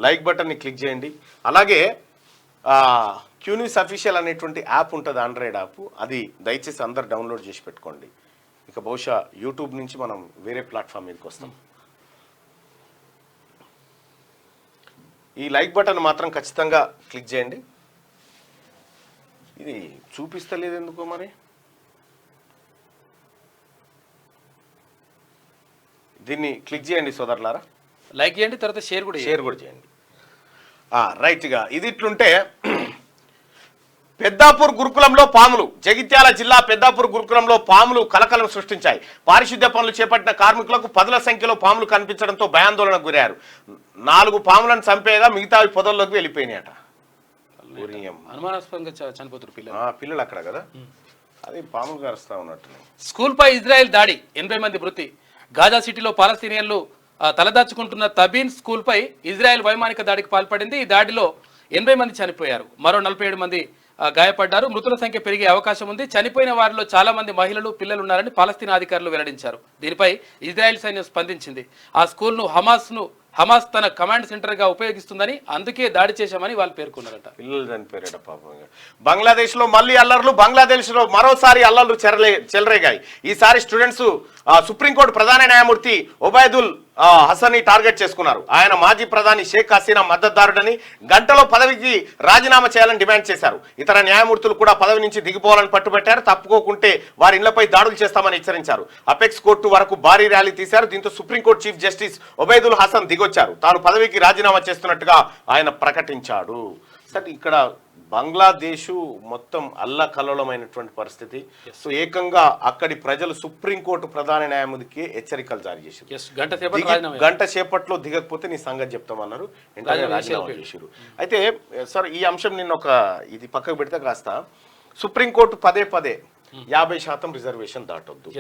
లైక్ బటన్ని క్లిక్ చేయండి. అలాగే క్యూన్యూస్ అఫీషియల్ అనేటువంటి యాప్ ఉంటుంది, ఆండ్రాయిడ్ యాప్, అది దయచేసి అందరు డౌన్లోడ్ చేసి పెట్టుకోండి. ఇక బహుశా యూట్యూబ్ నుంచి మనం వేరే ప్లాట్ఫామ్ మీదకి వస్తాం. ఈ లైక్ బటన్ మాత్రం ఖచ్చితంగా క్లిక్ చేయండి. ఇది చూపిస్తలేదు ఎందుకో మరి. దీన్ని క్లిక్ చేయండి సోదరులారా, లైక్ చేయండి, తర్వాత షేర్ కూడా చేయండి. రైట్గా ఇది ఇట్లుంటే పెద్దాపూర్ గురుకులంలో పాములు. జగిత్యాల జిల్లా పెద్దాపూర్ గురుకులంలో పాములు కలకలం సృష్టించాయి. పారిశుద్ధ్య పనులు చేపట్టిన కార్మికులకు పదుల సంఖ్యలో పాములు కనిపించడంతో భయాందోళనకు గురయ్యారు. 4 పాములను చంపేగా మిగతావి పొదల్లోకి వెళ్ళిపోయినాయట. అనుమానాస్పదంగా చనిపోతారు పిల్లలు అక్కడ కదా, అది పాములు కరుస్తా ఉన్నట్టు. స్కూల్పై ఇజ్రాయెల్ దాడి, 80 మంది మృతి. గాజా సిటీలో పాలస్తీనియన్లు తలదాచుకుంటున్న తబీన్ స్కూల్పై ఇజ్రాయెల్ వైమానిక దాడికి పాల్పడింది. ఈ దాడిలో 80 మంది చనిపోయారు, మరో 47 మంది గాయపడ్డారు. మృతుల సంఖ్య పెరిగే అవకాశం ఉంది. చనిపోయిన వారిలో చాలా మంది మహిళలు, పిల్లలు ఉన్నారని పాలస్తీనా అధికారులు వెల్లడించారు. దీనిపై ఇజ్రాయెల్ సైన్యం స్పందించింది. ఆ స్కూల్ను హమాస్ తన కమాండ్ సెంటర్గా ఉపయోగిస్తుందని, అందుకే దాడి చేశామని వాళ్ళు పేర్కొన్నారట. పిల్లలు చనిపోయారట పాపం. బంగ్లాదేశ్లో మళ్ళీ అల్లర్లు. బంగ్లాదేశ్లో మరోసారి అల్లర్లు చెలరేగాయి. ఈసారి స్టూడెంట్స్ సుప్రీంకోర్టు ప్రధాన న్యాయమూర్తి ఒబైదుల్ హసన్ని టార్గెట్ చేసుకున్నారు. ఆయన మాజీ ప్రధాని షేక్ హసీనా మద్దతుదారుడని, గంటలో పదవికి రాజీనామా చేయాలని డిమాండ్ చేశారు. ఇతర న్యాయమూర్తులు కూడా పదవి నుంచి దిగిపోవాలని పట్టుబట్టారు. తప్పుకోకుంటే వారి ఇళ్లపై దాడులు చేస్తామని హెచ్చరించారు. అపెక్స్ కోర్టు వరకు భారీ ర్యాలీ తీశారు. దీంతో supreme court chief justice Obaidul Hasan దిగొచ్చారు. తాను పదవికి రాజీనామా చేస్తున్నట్టుగా ఆయన ప్రకటించాడు. సరే, ఇక్కడ బంగ్లాదేశ్ మొత్తం అల్లకల్లోలమైనటువంటి పరిస్థితి. సో ఏకంగా అక్కడి ప్రజలు సుప్రీంకోర్టు ప్రధాన న్యాయమూర్తికి హెచ్చరికలు జారీ చేశారు. గంట సేపట్లో దిగకపోతే నీ సంగతి చెప్తామన్నారు. రాజీనామా చేశారు. అయితే సార్, ఈ అంశం నిన్న ఇది పక్కకు పెడితే కాస్త సుప్రీంకోర్టు పదే 50% రిజర్వేషన్ దాటొద్దు.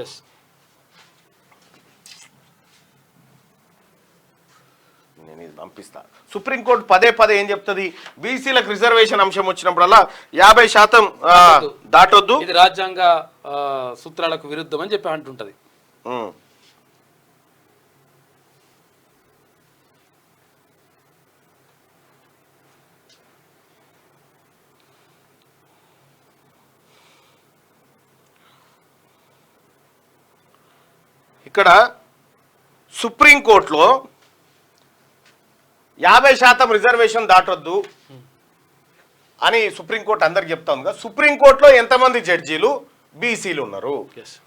నేను ఇది పంపిస్తా. సుప్రీంకోర్టు పదే ఏం చెప్తుంది? బీసీలకు రిజర్వేషన్ అంశం వచ్చినప్పుడల్లా 50% దాటొద్దు, ఇది రాజ్యాంగ సూత్రాలకు విరుద్ధం అని చెప్పి అంటుంటది. ఇక్కడ సుప్రీంకోర్టులో 50% రిజర్వేషన్ దాటొద్దు అని సుప్రీంకోర్టు అందరికి చెప్తా ఉంది కదా. సుప్రీంకోర్టులో ఎంతమంది జడ్జీలు బీసీలు ఉన్నారు?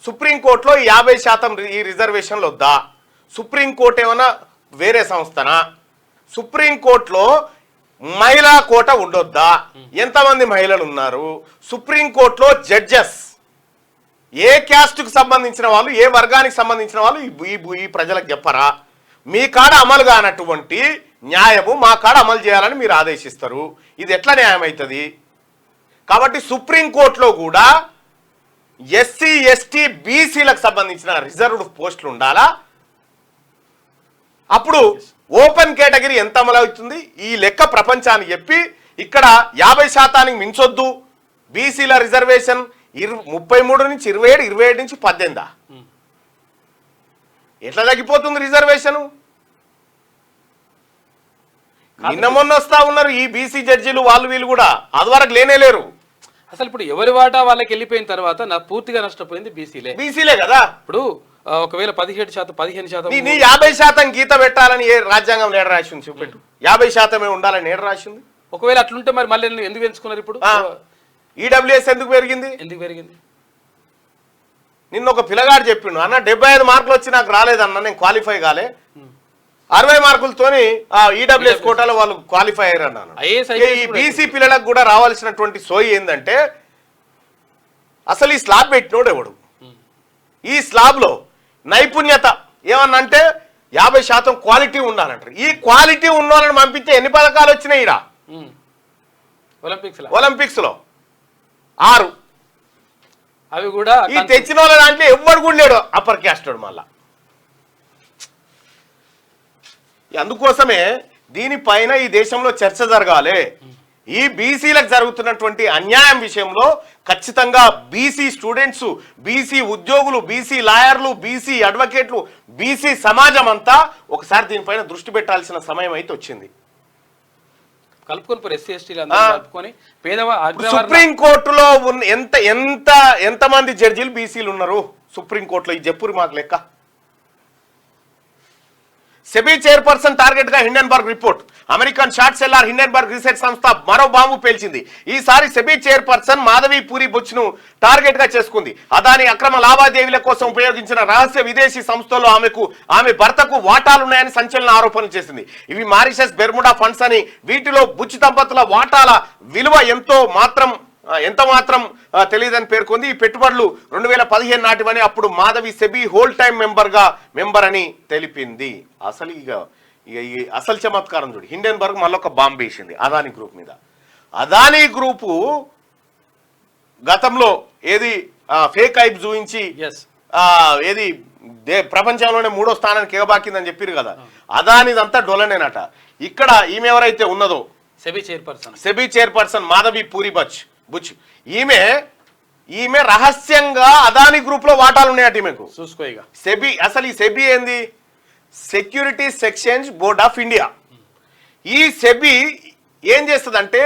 సుప్రీంకోర్టులో 50% ఈ రిజర్వేషన్లు వద్దా? సుప్రీంకోర్టు ఏమైనా వేరే సంస్థనా? సుప్రీంకోర్టులో మహిళా కోట ఉండొద్దా? ఎంతమంది మహిళలు ఉన్నారు సుప్రీంకోర్టులో? జడ్జెస్ ఏ క్యాస్ట్కు సంబంధించిన వాళ్ళు, ఏ వర్గానికి సంబంధించిన వాళ్ళు ఈ ప్రజలకు చెప్పరా? మీ కాడ అమలు కానటువంటి న్యాయము మా కాడ అమలు చేయాలని మీరు ఆదేశిస్తారు. ఇది ఎట్లా న్యాయం అవుతుంది? కాబట్టి సుప్రీంకోర్టులో కూడా ఎస్సీ ఎస్టీ బీసీలకు సంబంధించిన రిజర్వ్డ్ పోస్టులు ఉండాలా? అప్పుడు ఓపెన్ కేటగిరీ ఎంత అమలు అవుతుంది ఈ లెక్క ప్రపంచానికి చెప్పి ఇక్కడ 50% మించొద్దు బీసీల రిజర్వేషన్ 33 నుంచి 27, 27 నుంచి 18. ఎట్లా తగ్గిపోతుంది రిజర్వేషన్? నిన్న మొన్న వస్తా ఉన్నారు ఈ బీసీ జడ్జీలు, వాళ్ళు వీళ్ళు కూడా అది వరకు లేనేలేరు. అసలు ఇప్పుడు ఎవరి వాటా వాళ్ళకి వెళ్ళిపోయిన తర్వాత పూర్తిగా నష్టపోయింది బీసీలే కదా. ఇప్పుడు ఒకవేళ 17%, 15% నీ 50% గీత పెట్టాలని ఏ రాజ్యాంగం ఏడ రాసింది? చూపెట్టు. 50% ఉండాలని ఏడ రాసింది? ఒకవేళ అట్లుంటే మరి మళ్ళీ ఎందుకు పెంచుకున్నారు? ఇప్పుడు ఈడబ్ల్యూఎస్ ఎందుకు పెరిగింది? నిన్న ఒక పిల్లగాడు చెప్పిండు, అన్న 75 మార్కులు వచ్చి నాకు రాలేదన్న, నేను క్వాలిఫై కాలే. 60 మార్కులతోని ఈడబ్ల్యూఎస్ కోటాలో వాళ్ళు క్వాలిఫై అయ్యారు అన్నాను. ఈ బీసీ పిల్లలకు కూడా రావాల్సినటువంటి సోయి ఏంటంటే అసలు ఈ స్లాబ్ పెట్టినోడు ఎవడు? ఈ స్లాబ్ లో నైపుణ్యత ఏమన్నా అంటే 50% క్వాలిటీ ఉండాలంటారు. ఈ క్వాలిటీ ఉన్నోళ్ళని పంపించే ఎన్ని పథకాలు వచ్చినాయి ఈడ? ఒలింపిక్స్ లో 6. అవి కూడా ఈ తెచ్చిన వాళ్ళ దాంట్లో ఎవ్వడు కూడా లేడు అప్పర్ క్యాస్ట్ మళ్ళా. అందుకోసమే దీనిపైన ఈ దేశంలో చర్చ జరగాలి. ఈ బీసీలకు జరుగుతున్నటువంటి అన్యాయం విషయంలో ఖచ్చితంగా బీసీ స్టూడెంట్స్, బీసీ ఉద్యోగులు, బీసీ లాయర్లు, బీసీ అడ్వకేట్లు, బీసీ సమాజం అంతా ఒకసారి దీనిపైన దృష్టి పెట్టాల్సిన సమయం అయితే వచ్చింది. సుప్రీంకోర్టులో ఎంతమంది జడ్జీలు బీసీలు ఉన్నారు సుప్రీంకోర్టులో? ఈ చెప్పురు మాకు లెక్క. సెబీ చైర్పర్సన్ టార్గెట్ గా Hindenburg report. American short seller Hindenburg research సంస్థ మరో బాంబు పేల్చింది. ఈసారి సెబీ చైర్పర్సన్ మాధవి పూరి బొచ్చును టార్గెట్ గా చేసుకుంది. అదాని అక్రమ లావాదేవీల కోసం ఉపయోగించిన రహస్య విదేశీ సంస్థల్లో ఆమె భర్తకు వాటాలున్నాయని సంచలన ఆరోపణలు చేసింది. ఇవి మారిషస్, బెర్ముడా ఫండ్స్ అని, వీటిలో బుచ్చి దంపతుల వాటాల విలువ ఎంత మాత్రం తెలియదని పేర్కొంది. ఈ పెట్టుబడులు 2015 నాటివని, అప్పుడు Madhavi SEBI whole time member అని తెలిపింది. అసలు ఈ అసలు చమత్కారం చూడు, హిండెన్బర్గ్ మళ్ళొక బాంబు వేసింది అదాని గ్రూప్ మీద. అదాని గ్రూపు గతంలో ఏది ఫేక్ ఐప్ చూపించి ఏది ప్రపంచంలోనే 3వ స్థానానికి ఎగబాకిందని చెప్పారు కదా, అదానిదంతా డొలనేనట. ఇక్కడ ఈమె ఎవరైతే ఉన్నదో సెబీ చైర్పర్సన్ మాధవి పూరి బుచ్, ఈమె రహస్యంగా అదాని గ్రూప్ లో వాటాలు ఉన్నాయట ఈమెకు. చూసుకో సెబీ. అసలు ఈ సెబీ ఏంది? Securities exchange board of India. ఈ సెబీ ఏం చేస్తుందంటే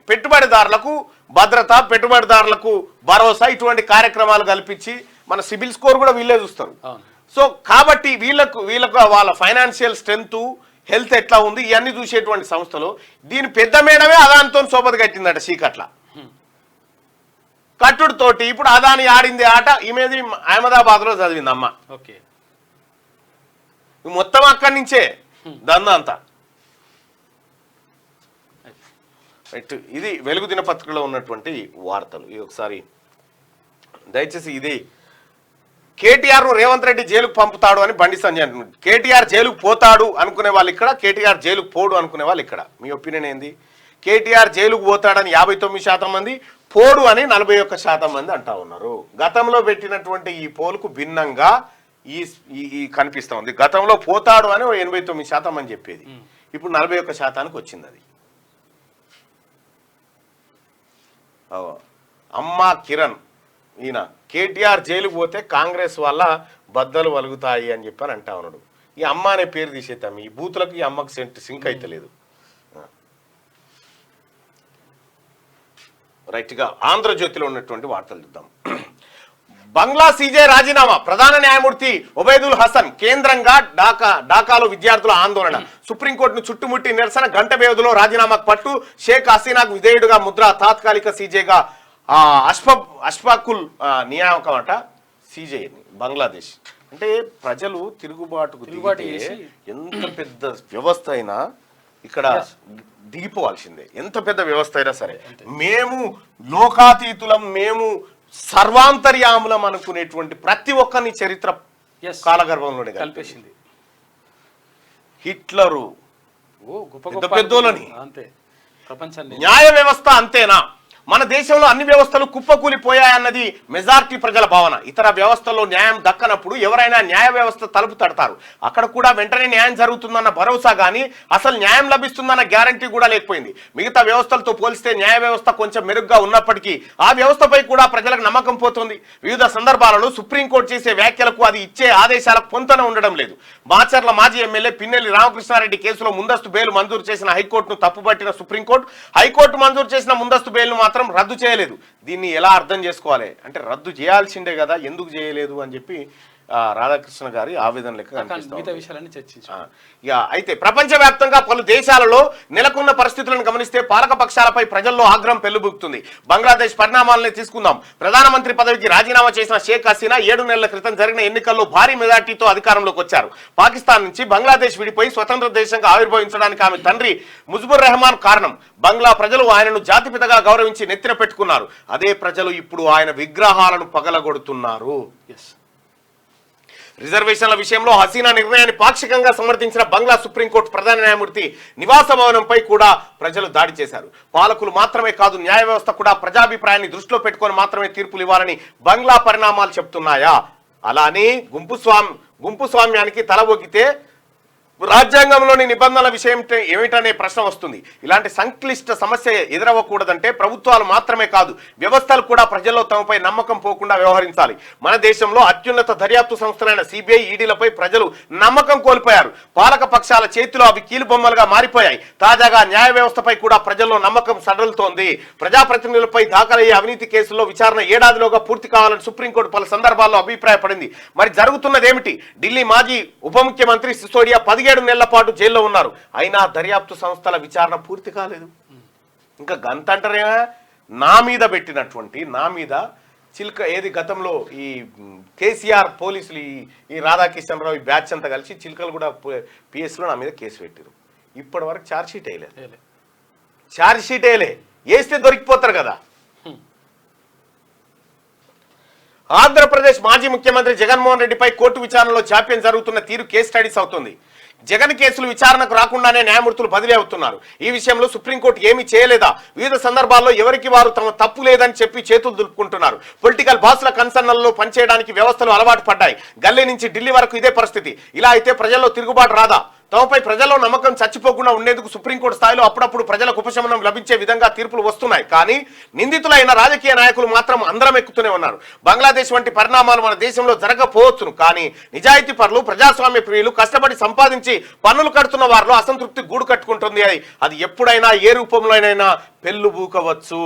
పెట్టుబడిదారులకు భద్రత, పెట్టుబడిదారులకు భరోసా, ఇటువంటి కార్యక్రమాలు కల్పించి మన సిబిల్ స్కోర్ కూడా వీళ్ళే చూస్తారు. సో కాబట్టి వీళ్ళకు వాళ్ళ ఫైనాన్షియల్ స్ట్రెంత్, హెల్త్ ఎట్లా ఉంది ఇవన్నీ చూసేటువంటి సంస్థలు. దీని పెద్ద మేడమే అదానితో సోబత్ కట్టిందట చీకట్ల కట్టుడుతోటి. ఇప్పుడు అదాని ఆడింది ఆట ఈమెది అహ్మదాబాద్ లో చదివింది అమ్మ. మొత్తం అక్కడి నుంచే దందా అంతా. ఇది వెలుగు దినపత్రికలో ఉన్నటువంటి వార్తలు. ఇది ఒకసారి దయచేసి ఇది కేటీఆర్ ను రేవంత్ రెడ్డి జైలుకు పంపుతాడు అని బండి సంజయ్ అంటున్నాడు. కేటీఆర్ జైలుకు పోతాడు అనుకునే వాళ్ళు ఇక్కడ, కేటీఆర్ జైలుకు పోడు అనుకునే వాళ్ళు ఇక్కడ. మీ ఒపీనియన్ ఏంది? కేటీఆర్ జైలుకు పోతాడని 59% మంది, పోడు అని 41% మంది అంటా ఉన్నారు. గతంలో పెట్టినటువంటి ఈ పోలుకు భిన్నంగా ఈ కనిపిస్తా ఉంది. గతంలో పోతాడు అని 89% మంది చెప్పేది, ఇప్పుడు 41%కి వచ్చింది. అది అమ్మా కిరణ్ ఈయన కేటీఆర్ జైలుకు పోతే కాంగ్రెస్ వల్ల బద్దలు వలుగుతాయి అని చెప్పని అంటా ఉన్నాడు. ఈ అమ్మ అనే పేరు తీసేద్దాం, ఈ బూతులకు ఈ అమ్మకు సింక్ అయితే లేదు. రైట్గా ఆంధ్రజ్యోతిలో ఉన్నటువంటి వార్తలు చూద్దాం. బంగ్లా సీజే రాజీనామా, ప్రధాన న్యాయమూర్తి ఒబైదుల్ హసన్ కేంద్రంగా ఢాకాలో విద్యార్థుల ఆందోళన, సుప్రీంకోర్టును చుట్టుముట్టి నిరసన, గంట వ్యవధిలో రాజీనామాకు పట్టు, షేక్ హసీనాకు విధేయుడుగా ముద్ర, తాత్కాలిక సీజేగా అష్ఫాకుల్ నియామకం అట. సీజే బంగ్లాదేశ్ అంటే ప్రజలు తిరుగుబాటుకు ఎంత పెద్ద వ్యవస్థ అయినా ఇక్కడ దిగిపోవాల్సిందే, ఎంత పెద్ద వ్యవస్థ అయినా సరే. మేము లోకాతీతులం, మేము సర్వాంతర్యాములం అనుకునేటువంటి ప్రతి ఒక్కరిని చరిత్ర కాలగర్భంలోనే కలిపేసింది. హిట్లరు పెద్ద పెద్దోళ్ళని, అంతే ప్రపంచాన్ని. న్యాయ వ్యవస్థ అంతేనా? మన దేశంలో అన్ని వ్యవస్థలు కుప్పకూలిపోయాయన్నది మెజారిటీ ప్రజల భావన. ఇతర వ్యవస్థల్లో న్యాయం దక్కనప్పుడు ఎవరైనా న్యాయ వ్యవస్థ తలుపు తడతారు. అక్కడ కూడా వెంటనే న్యాయం జరుగుతుందన్న భరోసా కానీ అసలు న్యాయం లభిస్తుందన్న గ్యారంటీ కూడా లేకపోయింది. మిగతా వ్యవస్థలతో పోలిస్తే న్యాయ వ్యవస్థ కొంచెం మెరుగ్గా ఉన్నప్పటికీ ఆ వ్యవస్థపై కూడా ప్రజలకు నమ్మకం పోతుంది. వివిధ సందర్భాలలో సుప్రీంకోర్టు చేసే వ్యాఖ్యలకు, అది ఇచ్చే ఆదేశాలకు పొంతన ఉండడం లేదు. మాచర్ల మాజీ ఎమ్మెల్యే పిన్నెల్లి రామకృష్ణారెడ్డి కేసులో ముందస్తు బెయిల్ మంజూరు చేసిన హైకోర్టును తప్పుపట్టిన సుప్రీంకోర్టు, హైకోర్టు మంజూరు చేసిన ముందస్తు బెయిల్ను మాత్రం రద్దు చేయలేదు. దీన్ని ఎలా అర్థం చేసుకోవాలి అంటే, రద్దు చేయాల్సిందే కదా, ఎందుకు చేయలేదు అని చెప్పి రాధాకృష్ణ గారి ఆవేదన లెక్క అయితే ప్రపంచవ్యాప్తంగా పలు దేశాలలో నెలకొన్న పరిస్థితులను గమనిస్తే పాలక పక్షాలపై ప్రజల్లో ఆగ్రహం పెళ్లుబుకుతుంది. బంగ్లాదేశ్ పరిణామాలని తీసుకుందాం. ప్రధానమంత్రి పదవికి రాజీనామా చేసిన షేక్ హసీనా 7 నెలల క్రితం జరిగిన ఎన్నికల్లో భారీ మెజార్టీతో అధికారంలోకి వచ్చారు. పాకిస్తాన్ నుంచి బంగ్లాదేశ్ విడిపోయి స్వతంత్ర దేశంగా ఆవిర్భవించడానికి ఆమె తండ్రి ముజిబుర్ రెహమాన్ కారణం. బంగ్లా ప్రజలు ఆయనను జాతిపితగా గౌరవించి నెత్తిన పెట్టుకున్నారు. అదే ప్రజలు ఇప్పుడు ఆయన విగ్రహాలను పగలగొడుతున్నారు. రిజర్వేషన్ల విషయంలో హసీనా నిర్ణయాన్ని పాక్షికంగా సమర్థించిన బంగ్లా సుప్రీంకోర్టు ప్రధాన న్యాయమూర్తి నివాస భవనంపై కూడా ప్రజలు దాడి చేశారు. పాలకులు మాత్రమే కాదు, న్యాయ వ్యవస్థ కూడా ప్రజాభిప్రాయాన్ని దృష్టిలో పెట్టుకొని మాత్రమే తీర్పులు ఇవ్వాలని బంగ్లా పరిణామాలు చెప్తున్నాయా? అలానే గుంపు స్వామ్యానికి తల ఒగ్గితే రాజ్యాంగంలోని నిబంధనల విషయం ఏమిటనే ప్రశ్న వస్తుంది. ఇలాంటి సంక్లిష్ట సమస్య ఎదురవ్వకూడదంటే ప్రభుత్వాలు మాత్రమే కాదు, వ్యవస్థలు కూడా ప్రజల్లో తమపై నమ్మకం పోకుండా వ్యవహరించాలి. మన దేశంలో అత్యున్నత దర్యాప్తు సంస్థలైన సిబిఐ, ఈడీలపై ప్రజలు నమ్మకం కోల్పోయారు. పాలక పక్షాల చేతిలో అవి కీలుబొమ్మలుగా మారిపోయాయి. తాజాగా న్యాయ వ్యవస్థపై కూడా ప్రజల్లో నమ్మకం సడలుతోంది. ప్రజాప్రతినిధులపై దాఖలయ్యే అవినీతి కేసుల్లో విచారణ ఏడాదిలోగా పూర్తి కావాలని సుప్రీంకోర్టు పలు సందర్భాల్లో అభిప్రాయపడింది. మరి జరుగుతున్నదేమిటి? ఢిల్లీ మాజీ ఉప ముఖ్యమంత్రి సిసోడియా 17 నెలల పాటు జైల్లో ఉన్నారు. అయినా దర్యాప్తు సంస్థల విచారణ పూర్తి కాలేదు. ఇంకా గంతంటరే నా మీద పెట్టినటువంటి, నా మీద చిల్క ఏది గతంలో ఈ కేసీఆర్ పోలీసులు ఈ రాధాకిషన్రావు ఈ బ్యాచ్ అంతా కలిసి చిల్కలు కూడా పిఎస్లో నా మీద కేసు పెట్టారు. ఇప్పటి వరకు ఛార్జ్షీట్ వేయలేదు. ఛార్జ్షీట్ వేస్తే దొరికిపోతారు కదా. ఆంధ్రప్రదేశ్ మాజీ ముఖ్యమంత్రి జగన్మోహన్ రెడ్డిపై కోర్టు విచారణలో జాప్యం జరుగుతున్న తీరు కేస్ స్టడీస్ అవుతుంది. జగన్ కేసులు విచారణకు రాకుండానే న్యాయమూర్తులు బదిలీ అవుతున్నారు. ఈ విషయంలో సుప్రీంకోర్టు ఏమీ చేయలేదా? వివిధ సందర్భాల్లో ఎవరికి వారు తమ తప్పు లేదని చెప్పి చేతులు దులుపుకుంటున్నారు. పొలిటికల్ బాసుల కన్సర్న్లలో పనిచేయడానికి వ్యవస్థలు అలవాటు పడ్డాయి. గల్లీ నుంచి ఢిల్లీ వరకు ఇదే పరిస్థితి. ఇలా అయితే ప్రజల్లో తిరుగుబాటు రాదా? తమపై ప్రజల్లో నమ్మకం చచ్చిపోకుండా ఉండేందుకు సుప్రీంకోర్టు స్థాయిలో అప్పుడప్పుడు ప్రజలకు ఉపశమనం లభించే విధంగా తీర్పులు వస్తున్నాయి. కానీ నిందితులైన రాజకీయ నాయకులు మాత్రం అందరం ఎక్కుతూనే ఉన్నారు. బంగ్లాదేశ్ వంటి పరిణామాలు మన దేశంలో జరగకపోవచ్చును. కానీ నిజాయితీ పరులు, ప్రజాస్వామ్య ప్రియులు, కష్టపడి సంపాదించి పన్నులు కడుతున్న వారిలో అసంతృప్తి గూడు కట్టుకుంటుంది. అది ఎప్పుడైనా ఏ రూపంలోనైనా పెళ్ళుబుకవచ్చు.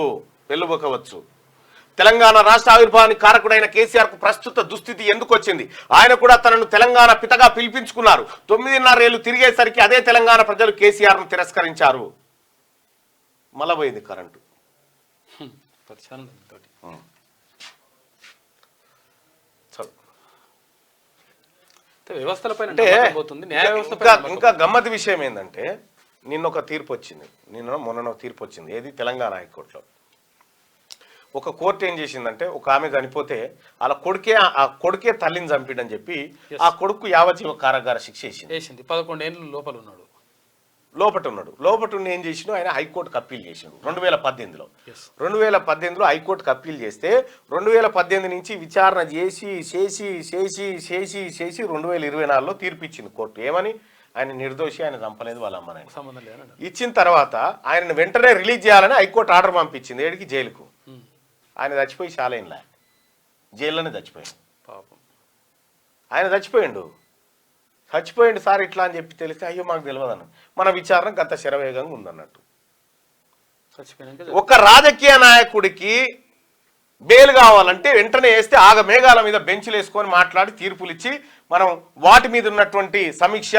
తెలంగాణ రాష్ట్ర ఆవిర్భావానికి కారకుడైన కేసీఆర్ కు ప్రస్తుత దుస్థితి ఎందుకు వచ్చింది? ఆయన కూడా తనను తెలంగాణ పితగా పిలిపించుకున్నారు. 9.5 ఏళ్లు తిరిగేసరికి అదే తెలంగాణ ప్రజలు కేసీఆర్ ను తిరస్కరించారు. మలబోయింది కరెంటు. ఇంకా గమ్మత్ విషయం ఏంటంటే, నిన్నొక తీర్పు వచ్చింది, మొన్న తీర్పు వచ్చింది. ఏది? తెలంగాణ హైకోర్టులో ఒక కోర్టు ఏం చేసిందంటే, ఒక ఆమె చనిపోతే అలా కొడుకే తల్లిని చంపిడని చెప్పి ఆ కొడుకు యావజ్జీవ కారాగార శిక్ష వేసింది. 11 ఏళ్ళు లోపల ఉన్నాడు. లోపట ఉండి ఏం చేసిండు? ఆయన హైకోర్టుకు అప్పీల్ చేసిండు 2018లో. 2018లో హైకోర్టుకు అప్పీల్ చేస్తే 2018 నుంచి విచారణ చేసి 2024లో తీర్పిచ్చింది కోర్టు. ఏమని? ఆయన నిర్దోషి, ఆయన చంపలేదు, వాళ్ళ అమ్మని సంబంధం లేదు ఇచ్చిన తర్వాత ఆయనను వెంటనే రిలీజ్ చేయాలని హైకోర్టు ఆర్డర్ పంపించింది. ఏడికి? జైలుకు. ఆయన చచ్చిపోయి శాలైన్లా జైల్లోనే చచ్చిపోయాడు. పాపం ఆయన చచ్చిపోయిండు సార్ ఇట్లా అని చెప్పి తెలిస్తే, అయ్యో మాకు తెలియదన్న. మన విచారణ గత శరవేగంగా ఉందన్నట్టు. ఒక రాజకీయ నాయకుడికి బెయిల్ కావాలంటే వెంటనే వేస్తే మేఘాల మీద బెంచ్లు వేసుకొని మాట్లాడి తీర్పులు ఇచ్చి మనం వాటి మీద ఉన్నటువంటి సమీక్ష,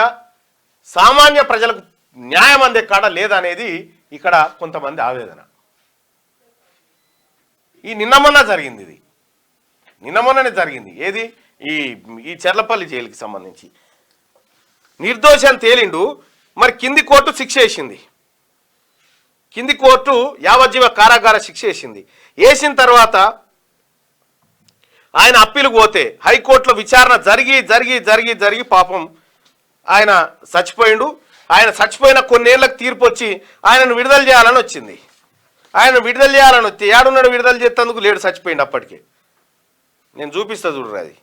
సామాన్య ప్రజలకు న్యాయం అందే కాడ లేదనేది ఇక్కడ కొంతమంది ఆవేదన. ఈ నిన్నమొన్న జరిగింది. ఇది నిన్నమొన్ననే జరిగింది. ఏది? ఈ చెర్లపల్లి జైలుకి సంబంధించి నిర్దోషం తేలిండు. మరి కింది కోర్టు శిక్ష వేసింది, కింది కోర్టు యావజ్జీవ కారాగార శిక్ష వేసింది. వేసిన తర్వాత ఆయన అప్పీలుకు పోతే హైకోర్టులో విచారణ జరిగి పాపం ఆయన చచ్చిపోయిండు. ఆయన చచ్చిపోయిన కొన్నేళ్లకు తీర్పు వచ్చి ఆయనను విడుదల చేయాలని వచ్చింది. ఆయన విడుదల చేయాలని వస్తే ఏడున్నాడు, విడుదల చేసేందుకు లేడు, చచ్చిపోయిండు అప్పటికే. నేను చూపిస్తా చూడరు అది.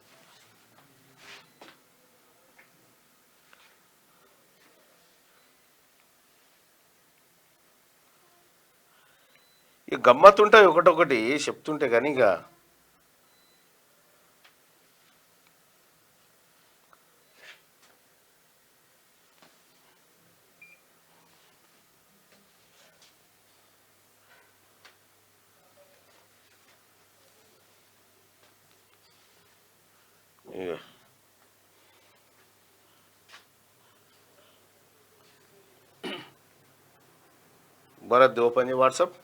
ఇక గమ్మత్తుంటాయి ఒకటొకటి చెప్తుంటే కానీ ఇక భరత్ ఓపెన్ చేయి వాట్సాప్.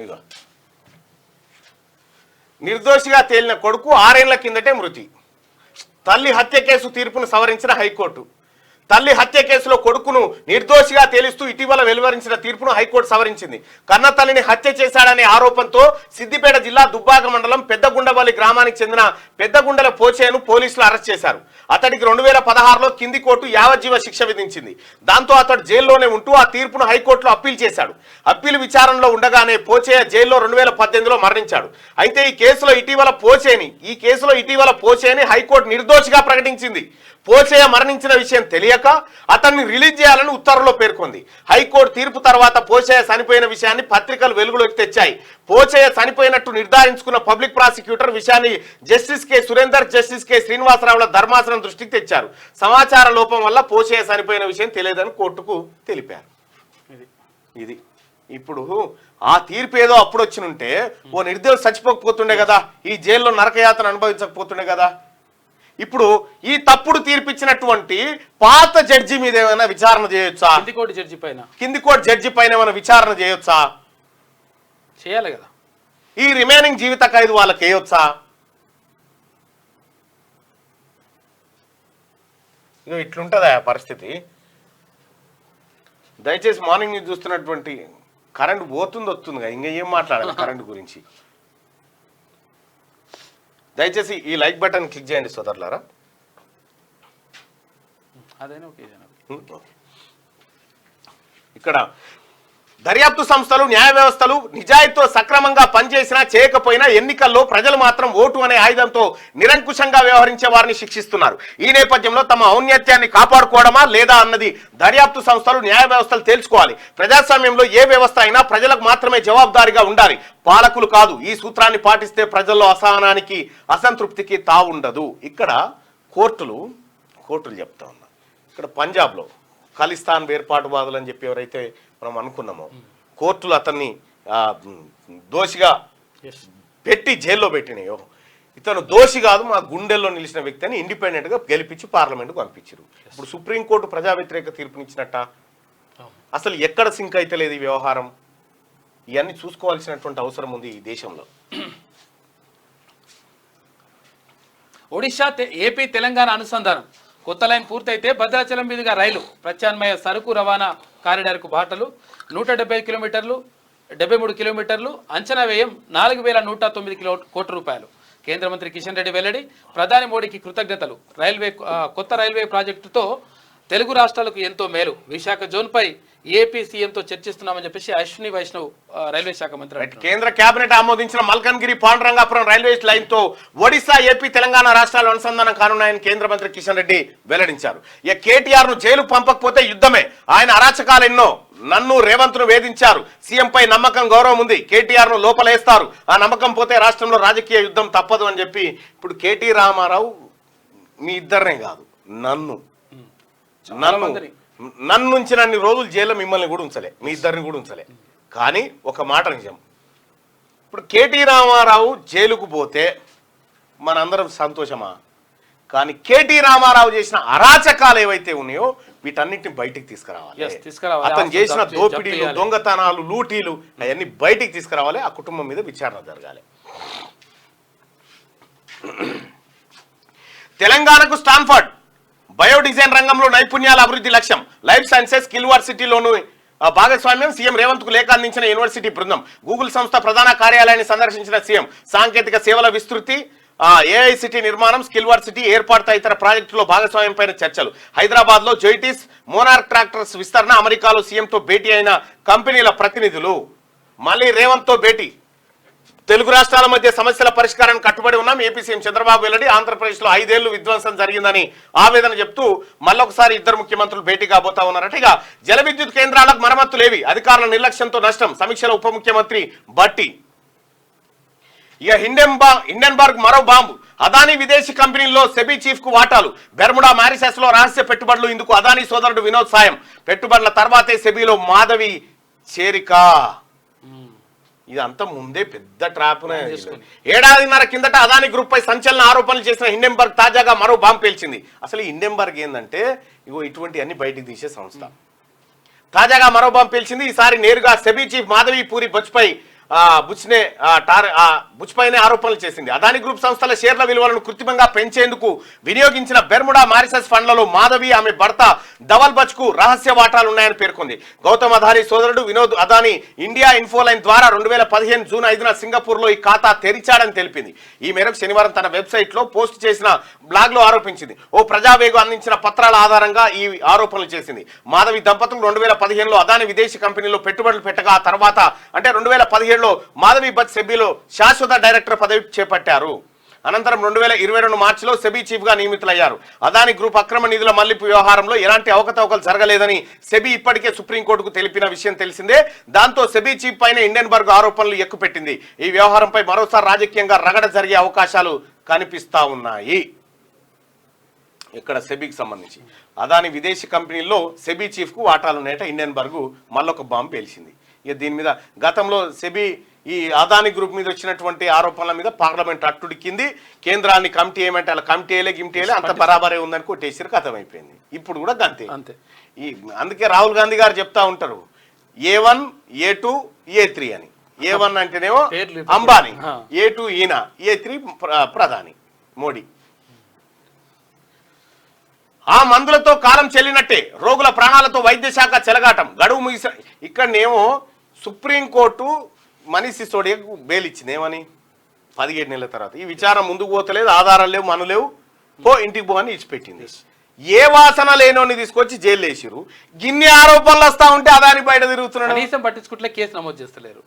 ఇక నిర్దోషిగా తేలిన కొడుకు 6 ఏళ్ల కిందటే మృతి. తల్లి హత్య కేసు తీర్పును సవరించిన హైకోర్టు. తల్లి హత్య కేసులో కొడుకును నిర్దోషిగా తేలిస్తూ ఇటీవల వెలువరించిన తీర్పును హైకోర్టు సవరించింది. కన్న తల్లిని హత్య చేశాడనే ఆరోపణతో సిద్దిపేట జిల్లా దుబ్బాక మండలం పెద్దగుండవల్లి గ్రామానికి చెందిన పెద్దగుండల పోచేను పోలీసులు అరెస్ట్ చేశారు. అతడికి 2016లో కింది కోర్టు యావజ్జీవ శిక్ష విధించింది. దాంతో అతడు జైల్లోనే ఉంటూ ఆ తీర్పును హైకోర్టులో అప్పీల్ చేశాడు. అప్పీల్ విచారణలో ఉండగానే పోచేయ జైల్లో 2018లో మరణించాడు. అయితే ఈ కేసులో ఇటీవల పోచేని హైకోర్టు నిర్దోషిగా ప్రకటించింది. పోచేయ మరణించిన విషయం తెలియక అతన్ని రిలీజ్ చేయాలని ఉత్తర్వులో పేర్కొంది. హైకోర్టు తీర్పు తర్వాత పోచేయ చనిపోయిన విషయాన్ని పత్రికలు వెలుగులోకి తెచ్చాయి. పోచేయ చనిపోయినట్టు నిర్ధారించుకున్న పబ్లిక్ ప్రాసిక్యూటర్ విషయాన్ని justice K Surender, justice K శ్రీనివాసరావుల ధర్మాసనం దృష్టికి తెచ్చారు. సమాచార లోపం వల్ల పోచేయ చనిపోయిన విషయం తెలియదని కోర్టుకు తెలిపారు. ఇది ఇప్పుడు ఆ తీర్పు ఏదో అప్పుడు వచ్చినుంటే ఓ నిర్దోషి చచ్చిపోకపోతుండే కదా, ఈ జైల్లో నరకయాతన అనుభవించకపోతుండే కదా. ఇప్పుడు ఈ తప్పుడు తీర్పిచ్చినటువంటి పాత జడ్జి మీద ఏమైనా విచారణ చేయొచ్చా? కింది కోర్టు జడ్జి పైన ఏమైనా విచారణ చేయొచ్చా? చేయాలి కదా. ఈ రిమైనింగ్ జీవిత ఖైదు వాళ్ళకి వేయొచ్చా? ఇట్లుంటుందా పరిస్థితి? దయచేసి మార్నింగ్ న్యూస్ చూస్తున్నటువంటి కరెంట్ పోతుంది వస్తుందిగా, ఇంకా ఏం మాట్లాడాలి కరెంట్ గురించి? దయచేసి ఈ లైక్ బటన్ క్లిక్ చేయండి సోదరులారా. ఇక్కడ దర్యాప్తు సంస్థలు, న్యాయ వ్యవస్థలు నిజాయితీతో సక్రమంగా పనిచేసినా చేయకపోయినా ఎన్నికల్లో ప్రజలు మాత్రం ఓటు అనే ఆయుధంతో నిరంకుశంగా వ్యవహరించే వారిని శిక్షిస్తున్నారు. ఈ నేపథ్యంలో తమ ఔన్నత్యాన్ని కాపాడుకోవడమా లేదా అన్నది దర్యాప్తు సంస్థలు, న్యాయ వ్యవస్థలు తేల్చుకోవాలి. ప్రజాస్వామ్యంలో ఏ వ్యవస్థ అయినా ప్రజలకు మాత్రమే జవాబుదారీగా ఉండాలి, పాలకులు కాదు. ఈ సూత్రాన్ని పాటిస్తే ప్రజల్లో అసహనానికి, అసంతృప్తికి తావుండదు. ఇక్కడ కోర్టులు చెప్తా ఉన్నా. ఇక్కడ పంజాబ్లో ఖలిస్తాన్ వేర్పాటువాదులు అని చెప్పి ఎవరైతే మనం అనుకున్నామో, కోర్టులు అతన్ని దోషిగా పెట్టి జైల్లో పెట్టినాయో, ఇతను దోషి కాదు, మా గుండెల్లో నిలిచిన వ్యక్తి అని ఇండిపెండెంట్గా గెలిపించి పార్లమెంట్కు పంపించారు. ఇప్పుడు సుప్రీంకోర్టు ప్రజా వ్యతిరేక తీర్పునిచ్చినట్ట. అసలు ఎక్కడ సింక్ అయితే లేదు ఈ వ్యవహారం. ఇవన్నీ చూసుకోవాల్సినటువంటి అవసరం ఉంది ఈ దేశంలో. ఒడిశా ఏపీ తెలంగాణ అనుసంధానం కొత్త లైన్ పూర్తయితే భద్రాచలం మీదుగా రైలు ప్రత్యామ్నాయ సరుకు రవాణా కారిడార్కు బాటలు. 170 కిలోమీటర్లు, 73 కిలోమీటర్లు, అంచనా వ్యయం 4109 కోట్ల రూపాయలు. కేంద్ర మంత్రి కిషన్ రెడ్డి వెల్లడి. ప్రధాని మోడీకి కృతజ్ఞతలు. కొత్త రైల్వే ప్రాజెక్టుతో తెలుగు రాష్ట్రాలకు ఎంతో మేలు. విశాఖ జోన్పై ఏపీ సీఎంతో చర్చిస్తున్నామని చెప్పేసి అశ్విని వైష్ణవ్ రైల్వే శాఖ మంత్రి. కేంద్ర కేబినెట్ ఆమోదించిన మల్కన్గిరి పాండురంగాపురం రైల్వే లైన్ తో ఒడిశా, ఏపీ, తెలంగాణ రాష్ట్రాలు అనుసంధానం కానున్నాయని కేంద్ర మంత్రి కిషన్ రెడ్డి వెల్లడించారు. ఇక కేటీఆర్ ను జైలు పంపకపోతే యుద్ధమే. ఆయన అరాచకాలు ఎన్నో. నన్ను, రేవంత్ ను వేధించారు. సీఎం పై నమ్మకం, గౌరవం ఉంది. కేటీఆర్ ను లోపలేస్తారు. ఆ నమ్మకం పోతే రాష్ట్రంలో రాజకీయ యుద్ధం తప్పదు అని చెప్పి ఇప్పుడు కేటీ రామారావు మీ ఇద్దరినే కాదు, నన్ను ఉంచినన్ని రోజులు జైల్లో మిమ్మల్ని కూడా ఉంచలే, మీ ఇద్దరిని కూడా ఉంచలే. కానీ ఒక మాట నిజం, ఇప్పుడు కేటీ రామారావు జైలుకు పోతే మనందరం సంతోషమా? కానీ కేటీ రామారావు చేసిన అరాచకాలు ఏవైతే ఉన్నాయో వీటన్నిటిని బయటికి తీసుకురావాలి. Yes, తీసుకురావాలి. అతను చేసిన జప్తు దోపిడీలు, చేయాలి. దొంగతనాలు, లూటీలు అవన్నీ బయటికి తీసుకురావాలి. ఆ కుటుంబం మీద విచారణ జరగాలి. తెలంగాణకు స్టాన్ఫర్డ్ బయోడిజైన్ రంగంలో నైపుణ్యాల అభివృద్ధి లక్ష్యం. లైఫ్ సైన్సెస్ స్కిల్ వర్సిటీలోను భాగస్వామ్యం. సీఎం రేవంత్ కు లేఖ అందించిన యూనివర్సిటీ బృందం. గూగుల్ సంస్థ ప్రధాన కార్యాలయాన్ని సందర్శించిన సీఎం. సాంకేతిక సేవల విస్తృతి, ఏఐసిటీ నిర్మాణం, స్కిల్ వర్సిటీ ఏర్పాటు తదితర ప్రాజెక్టులో భాగస్వామ్యం పైన చర్చలు. హైదరాబాద్ లో జైటిస్ మోనార్క్ ట్రాక్టర్స్ విస్తరణ. అమెరికాలో సీఎంతో భేటీ అయిన కంపెనీల ప్రతినిధులు. మళ్ళీ రేవంత్ తో భేటీ. తెలుగు రాష్ట్రాల మధ్య సమస్యల పరిష్కారానికి కట్టుబడి ఉన్నాం. ఏపీ సీఎం చంద్రబాబు వెల్లడి. ఆంధ్రప్రదేశ్లో 5 ఏళ్లు విధ్వంసం జరిగిందని ఆవేదన చెప్తూ మళ్ళొకసారి ఇద్దరు ముఖ్యమంత్రులు భేటీ కాబోతా ఉన్నారట. ఇక జల విద్యుత్ కేంద్రాలకు మరమ్మతులేవి, అధికారుల నిర్లక్ష్యంతో నష్టం. సమీక్షలో ఉప ముఖ్యమంత్రి భట్టి. ఇక హిండెన్బర్గ్ మరో బాంబు. అదానీ విదేశీ కంపెనీల్లో సెబీ చీఫ్ కు వాటాలు. బెర్ముడా మారిషస్ లో రహస్య పెట్టుబడులు. ఇందుకు అదానీ సోదరుడు వినోద్ సాయం. పెట్టుబడుల తర్వాతే సెబీలో మాధవి చేరిక. ఇదంతా ముందే పెద్ద ట్రాప్నే. ఏడాదిన్నర కిందట అదానీ గ్రూప్ పై సంచలన ఆరోపణలు చేసిన హిండెన్బర్గ్ తాజాగా మరో బాంబు పేల్చింది. అసలు ఈ హిండెన్బర్గ్ ఏంటంటే ఇగో ఇటువంటి అన్ని బయటికి తీసే సంస్థ. తాజాగా మరో బాంబు పేల్చింది. ఈసారి నేరుగా సెబీ చీఫ్ మాధవి పూరి బుచ్పైనే ఆరోపణలు చేసింది. అదానీ గ్రూప్ సంస్థల షేర్ల విలువలను కృత్రిమంగా పెంచేందుకు వినియోగించిన బెర్ముడా మారిషస్ ఫండ్లలో మాధవి, ఆమె భర్త ధవల్ బచ్ కు రహస్య వాటాలున్నాయని పేర్కొంది. గౌతమ్ అదానీ సోదరుడు వినోద్ అదానీ ఇండియా ఇన్ఫోలైన్ ద్వారా 2015 జూన్ 5న సింగపూర్ లో ఈ ఖాతా తెరిచాడని తెలిపింది. ఈ మేరకు శనివారం తన వెబ్సైట్ లో పోస్ట్ చేసిన బ్లాగ్ లో ఆరోపించింది. ఓ ప్రజావేగు అందించిన పత్రాల ఆధారంగా ఈ ఆరోపణలు చేసింది. మాధవి దంపతులు 2015లో అదానీ విదేశీ కంపెనీలో పెట్టుబడులు పెట్టగా ఆ తర్వాత అంటే 2017 మాధవి బచ్ సెబీలో శాశ్వత డైరెక్టర్ పదవి చేపట్టారు. అనంతరం 2022 మార్చిలో సెబీ చీఫ్ గా నియమితులయ్యారు. అదానీ గ్రూప్ అక్రమ నిధుల మళ్లింపు వ్యవహారంలో ఎలాంటి అవకతవకలు జరగలేదని సెబీ ఇప్పటికే సుప్రీంకోర్టుకు తెలిపిన విషయం తెలిసిందే. దాంతో సెబీ చీఫ్ పైన హిండెన్బర్గ్ ఆరోపణలు ఎక్కుపెట్టింది. ఈ వ్యవహారంపై మరోసారి రాజకీయంగా రగడ జరిగే అవకాశాలు కనిపిస్తా ఉన్నాయి. ఇక్కడ సెబీకి సంబంధించి అదానీ విదేశీ కంపెనీల్లో సెబీ చీఫ్ కు వాటాలున్నాయట. Hindenburg మళ్ళొక bomb పేల్చింది. ఇక దీని మీద గతంలో సెబీ ఈ అదానీ గ్రూప్ మీద వచ్చినటువంటి ఆరోపణల మీద పార్లమెంట్ అట్టుడికింది. కేంద్రాన్ని కమిటీ ఏమంటే అలా కమిటీ వేయలే అంత బరాబరే ఉందని కొట్టేసారు, కథం అయిపోయింది. ఇప్పుడు కూడా అంతే. అందుకే రాహుల్ గాంధీ గారు చెప్తా ఉంటారు A1, A2, A3 అని. A1 అంటేనేమో అంబానీ, A2 ఈయన, A3 ప్రధాని మోడీ. ఆ మందులతో కాలం చెల్లినట్టే, రోగుల ప్రాణాలతో వైద్య శాఖ చెలగాటం. గడువు ముగిస ఇక్కడనేమో సుప్రీంకోర్టు మనీష్ సిసోడియాకు బెయిల్ ఇచ్చింది. ఏమని 17 నెలల తర్వాత. ఈ విచారం ముందుకు పోతలేదు, ఆధారాలు లేవు, మనలేవు, పో ఇంటికి పో అని ఇచ్చిపెట్టింది. ఏ వాసన లేనోని తీసుకొచ్చి జైలు వేసిరు. గిన్ని ఆరోపణలు వస్తా ఉంటే అదాని బయట తిరుగుతున్నాడు. కనీసం పట్టించుకుంటే కేసు నమోదు చేస్తలేరు.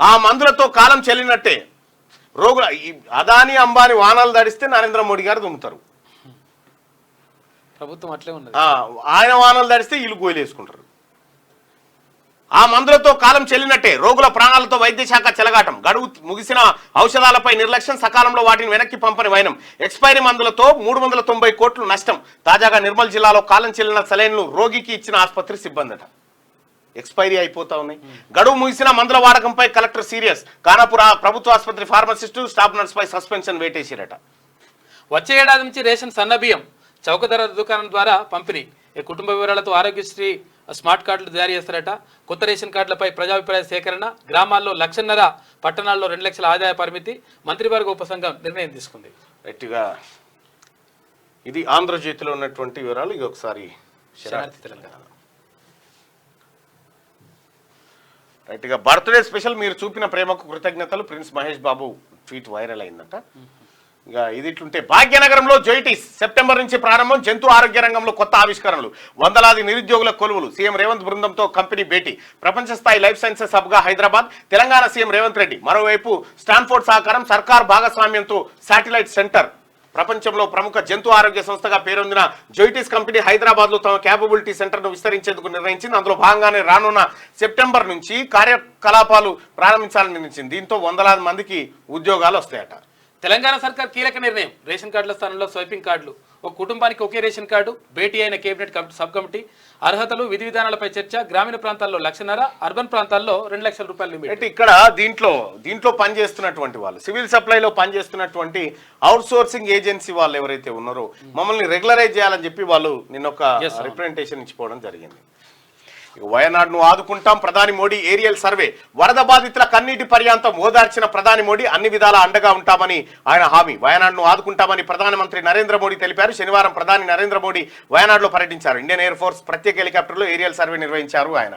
ఆ మందులతో కాలం చెల్లినట్టే, రోగుల అదాని అంబానీ వానలు దడిస్తే నరేంద్ర మోడీ గారు దుమ్ముతారు. ప్రభుత్వం అట్లే ఉన్నది. ఆయన వానలు దడిస్తే వీళ్ళు గోయిలేసుకుంటారు. ఆ మందులతో కాలం చెల్లినట్టే, రోగుల ప్రాణాలతో వైద్య శాఖ చెలగాటం. గడువు ముగిసిన ఔషధాలపై నిర్లక్ష్యం, సకాలంలో వాటిని వెనక్కి పంపని వైనం. ఎక్స్పైరీ మందులతో 390 కోట్లు నష్టం. తాజాగా నిర్మల్ జిల్లాలో కాలం చెల్లిన సెలైన్లు రోగికి ఇచ్చిన ఆసుపత్రి సిబ్బందట. ఎక్స్పైరీ అయిపోతా ఉన్నాయి. గడువు ముగిసిన మందుల వాడకంపై కలెక్టర్ సీరియస్. ఖానాపూర్ ప్రభుత్వ ఆసుపత్రి ఫార్మసిస్టు, స్టాఫ్ నర్స్ పై సస్పెన్షన్ వేటేసిరట. వచ్చే ఏడాది నుంచి రేషన్ సన్నబియ్యం చౌక ధర దుకాణం ద్వారా పంపిణీ. ఈ కుటుంబ వివరాలతో ఆరోగ్యశ్రీ స్మార్ట్ కార్డులు జారీ చేస్తారట. కొత్త రేషన్ కార్డులపై ప్రజాభిప్రాయ సేకరణ. గ్రామాల్లో 1.5 లక్షల, పట్టణాల్లో 2 లక్షల ఆదాయ పరిమితి. మంత్రివర్గ ఉపసంఘం నిర్ణయం తీసుకుంది. రైట్గా ఇది ఆంధ్రజ్యోతిలో ఉన్నటువంటి వివరాలు. ఇది ఒకసారి తెలంగాణ రైట్గా బర్త్డే స్పెషల్ మీరు చూపిన ప్రేమకు కృతజ్ఞతలు. Prince Mahesh Babu tweet viral అయిందట. ఇక ఇది ఇట్లుంటే భాగ్యనగరంలో జైటిస్ సెప్టెంబర్ నుంచి ప్రారంభం. జంతు ఆరోగ్య రంగంలో కొత్త ఆవిష్కరణలు. వందలాది నిరుద్యోగుల కొలువులు. సీఎం రేవంత్ బృందంతో కంపెనీ భేటీ. ప్రపంచ స్థాయి లైఫ్ సైన్సెస్ హబ్ గా హైదరాబాద్. తెలంగాణ సీఎం రేవంత్ రెడ్డి. మరోవైపు స్టాన్ఫోర్డ్ సహకారం, సర్కార్ భాగస్వామ్యంతో శాటిలైట్ సెంటర్. ప్రపంచంలో ప్రముఖ జంతు ఆరోగ్య సంస్థగా పేరొందిన జైటిస్ కంపెనీ హైదరాబాద్ లో తమ క్యాపబిలిటీ సెంటర్ ను విస్తరించేందుకు నిర్ణయించింది. అందులో భాగంగానే రానున్న సెప్టెంబర్ నుంచి కార్యకలాపాలు ప్రారంభించాలని నిర్ణయించింది. దీంతో వందలాది మందికి ఉద్యోగాలు వస్తాయట. తెలంగాణ సర్కార్ కీలక నిర్ణయం. రేషన్ కార్డుల స్థానంలో స్వైపింగ్ కార్డులు. ఒక కుటుంబానికి ఒకే రేషన్ కార్డు, భేటీ అయిన కేబినెట్ సబ్ కమిటీ, అర్హతలు విధి విధానాలపై చర్చ, గ్రామీణ ప్రాంతాల్లో 1,50,000, అర్బన్ ప్రాంతాల్లో 2,00,000 రూపాయల లిమిట్. అంటే ఇక్కడ దీంట్లో పనిచేస్తున్నటువంటి వాళ్ళు, సివిల్ సప్లైలో పనిచేస్తున్నటువంటి అవుట్ సోర్సింగ్ ఏజెన్సీ వాళ్ళు ఎవరైతే ఉన్నారో మమ్మల్ని రెగ్యులరైజ్ చేయాలని చెప్పి వాళ్ళు నిన్న ఒక రిప్రజెంటేషన్ ఇచ్చిపోవడం జరిగింది. వయనాడును ఆదుకుంటాం, ప్రధాని మోడీ ఏరియల్ సర్వే, వరద బాధితుల కన్నీటి పర్యాంతం ఓదార్చిన ప్రధాని మోడీ అన్ని విధాల అండగా ఉంటామని ఆయన హామీ. వయనాడును ఆదుకుంటామని ప్రధానమంత్రి నరేంద్ర మోడీ తెలిపారు. శనివారం ప్రధాని నరేంద్ర మోడీ వయనాడులో పర్యటించారు. ఇండియన్ ఎయిర్ ఫోర్స్ ప్రత్యేక హెలికాప్టర్లో ఏరియల్ సర్వే నిర్వహించారు ఆయన.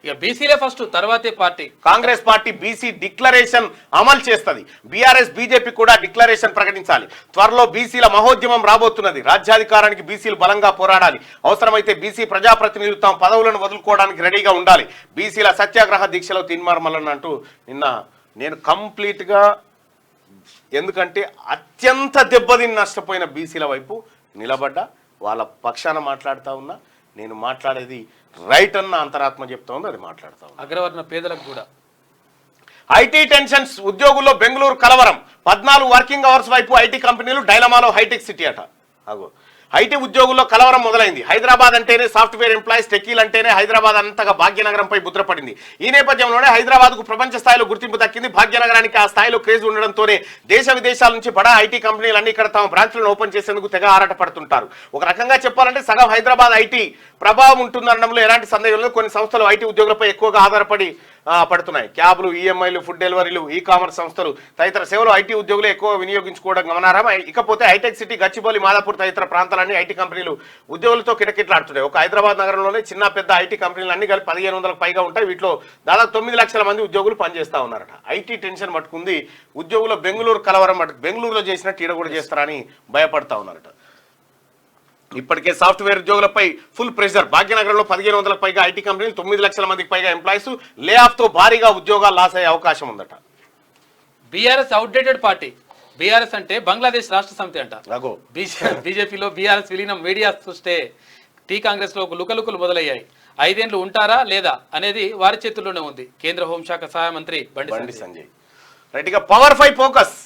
ఇక బీసీలే ఫస్ట్, తర్వాతే party. Congress party BC declaration అమలు చేస్తుంది. బీఆర్ఎస్ బీజేపీ కూడా డిక్లరేషన్ ప్రకటించాలి. త్వరలో బీసీల మహోద్యమం రాబోతున్నది. రాజ్యాధికారానికి బీసీలు బలంగా పోరాడాలి. అవసరమైతే బీసీ ప్రజాప్రతినిధులు తాము పదవులను వదులుకోవడానికి రెడీగా ఉండాలి. బీసీల సత్యాగ్రహ దీక్షలో తీన్మార్మలన్ అంటూ నిన్న నేను కంప్లీట్గా, ఎందుకంటే అత్యంత దెబ్బతిని నష్టపోయిన బీసీల వైపు నిలబడ్డా, వాళ్ళ పక్షాన మాట్లాడుతూ ఉన్నా. నేను మాట్లాడేది రైట్ అన్న అంతరాత్మ చెప్తా ఉంది, అది మాట్లాడుతా ఉంది. అగ్రవర్ణ పేదలకు కూడా ఐటీ టెన్షన్స్, ఉద్యోగుల్లో బెంగళూరు కలవరం. 14 వర్కింగ్ అవర్స్ వైపు ఐటీ కంపెనీలు, డైలమాలో హైటెక్ సిటీ అట. అగో ఐటీ ఉద్యోగుల్లో కలవరం మొదలైంది. హైదరాబాద్ అంటేనే సాఫ్ట్వేర్ ఎంప్లాయీస్, టెక్కీలు అంటేనే హైదరాబాద్ అంతగా భాగ్యనగరంపై ముద్రపడింది. ఈ నేపథ్యంలోనే హైదరాబాద్కు ప్రపంచ స్థాయిలో గుర్తింపు దక్కింది. భాగ్యనగరానికి ఆ స్థాయిలో క్రేజ్ ఉండడంతోనే దేశ విదేశాల నుంచి బడా ఐటీ కంపెనీలన్నీ ఇక్కడ తమ బ్రాంచ్లను ఓపెన్ చేసేందుకు తెగ ఆరాటపడుతుంటారు. ఒక రకంగా చెప్పాలంటే సగం హైదరాబాద్ ఐటీ ప్రభావం ఉంటుందనడంలో ఎలాంటి సందేహం లేదు. కొన్ని సంస్థలు ఐటీ ఉద్యోగులపై ఎక్కువగా ఆధారపడి పడుతున్నాయి. క్యాబ్లు, ఈఎంఐలు, ఫుడ్ డెలివరీలు, ఈ కామర్స్ సంస్థలు తదితర సేవలు ఐటీ ఉద్యోగులు ఎక్కువ వినియోగించుకోవడం గమనార్హం. ఇకపోతే హైటెక్ సిటీ, గచ్చిబౌలి, మాదాపూర్ తదితర ప్రాంతాలన్నీ ఐటీ కంపెనీలు ఉద్యోగులతో కిటకిట్లాడుతున్నాయి. ఒక హైదరాబాద్ నగరంలోనే చిన్న పెద్ద ఐటీ కంపెనీలు అన్ని కలిపి 1,500కు పైగా ఉంటాయి. వీటిలో దాదాపు 9 లక్షల మంది ఉద్యోగులు పనిచేస్తా ఉన్నారట. ఐటీ టెన్షన్ పట్టుకుంది. ఉద్యోగుల బెంగళూరు కలవరం బెంగళూరులో చేసినట్టు ఈడ కూడా చేస్తారని భయపడతా ఉన్నారట. ఇప్పటికే సాఫ్ట్వేర్ ఉద్యోగులపై ఫుల్ ప్రెషర్. భాగ్యనగరంలో 1,500కు పైగా ఐటీ కంపెనీలు, 9 లక్షల మందికి పైగా ఎంప్లాయీస్ లే ఆఫ్ తో భారీగా ఉద్యోగాలు లాస్ అయ్యే అవకాశం ఉందట. BRS outdated party. బీఆర్ఎస్ అంటే బంగ్లాదేశ్ రాష్ట్ర సమితి అంట. బీజేపీలో బీఆర్ఎస్ విలీనం మీడియా చూస్తే టీ కాంగ్రెస్ లో లుకలుకలు మొదలయ్యాయి. 5 ఏళ్లు ఉంటారా లేదా అనేది వారి చేతుల్లోనే ఉంది. కేంద్ర హోంశాఖ సహాయ మంత్రి బండి సంజయ్ రైట్గా పవర్ 5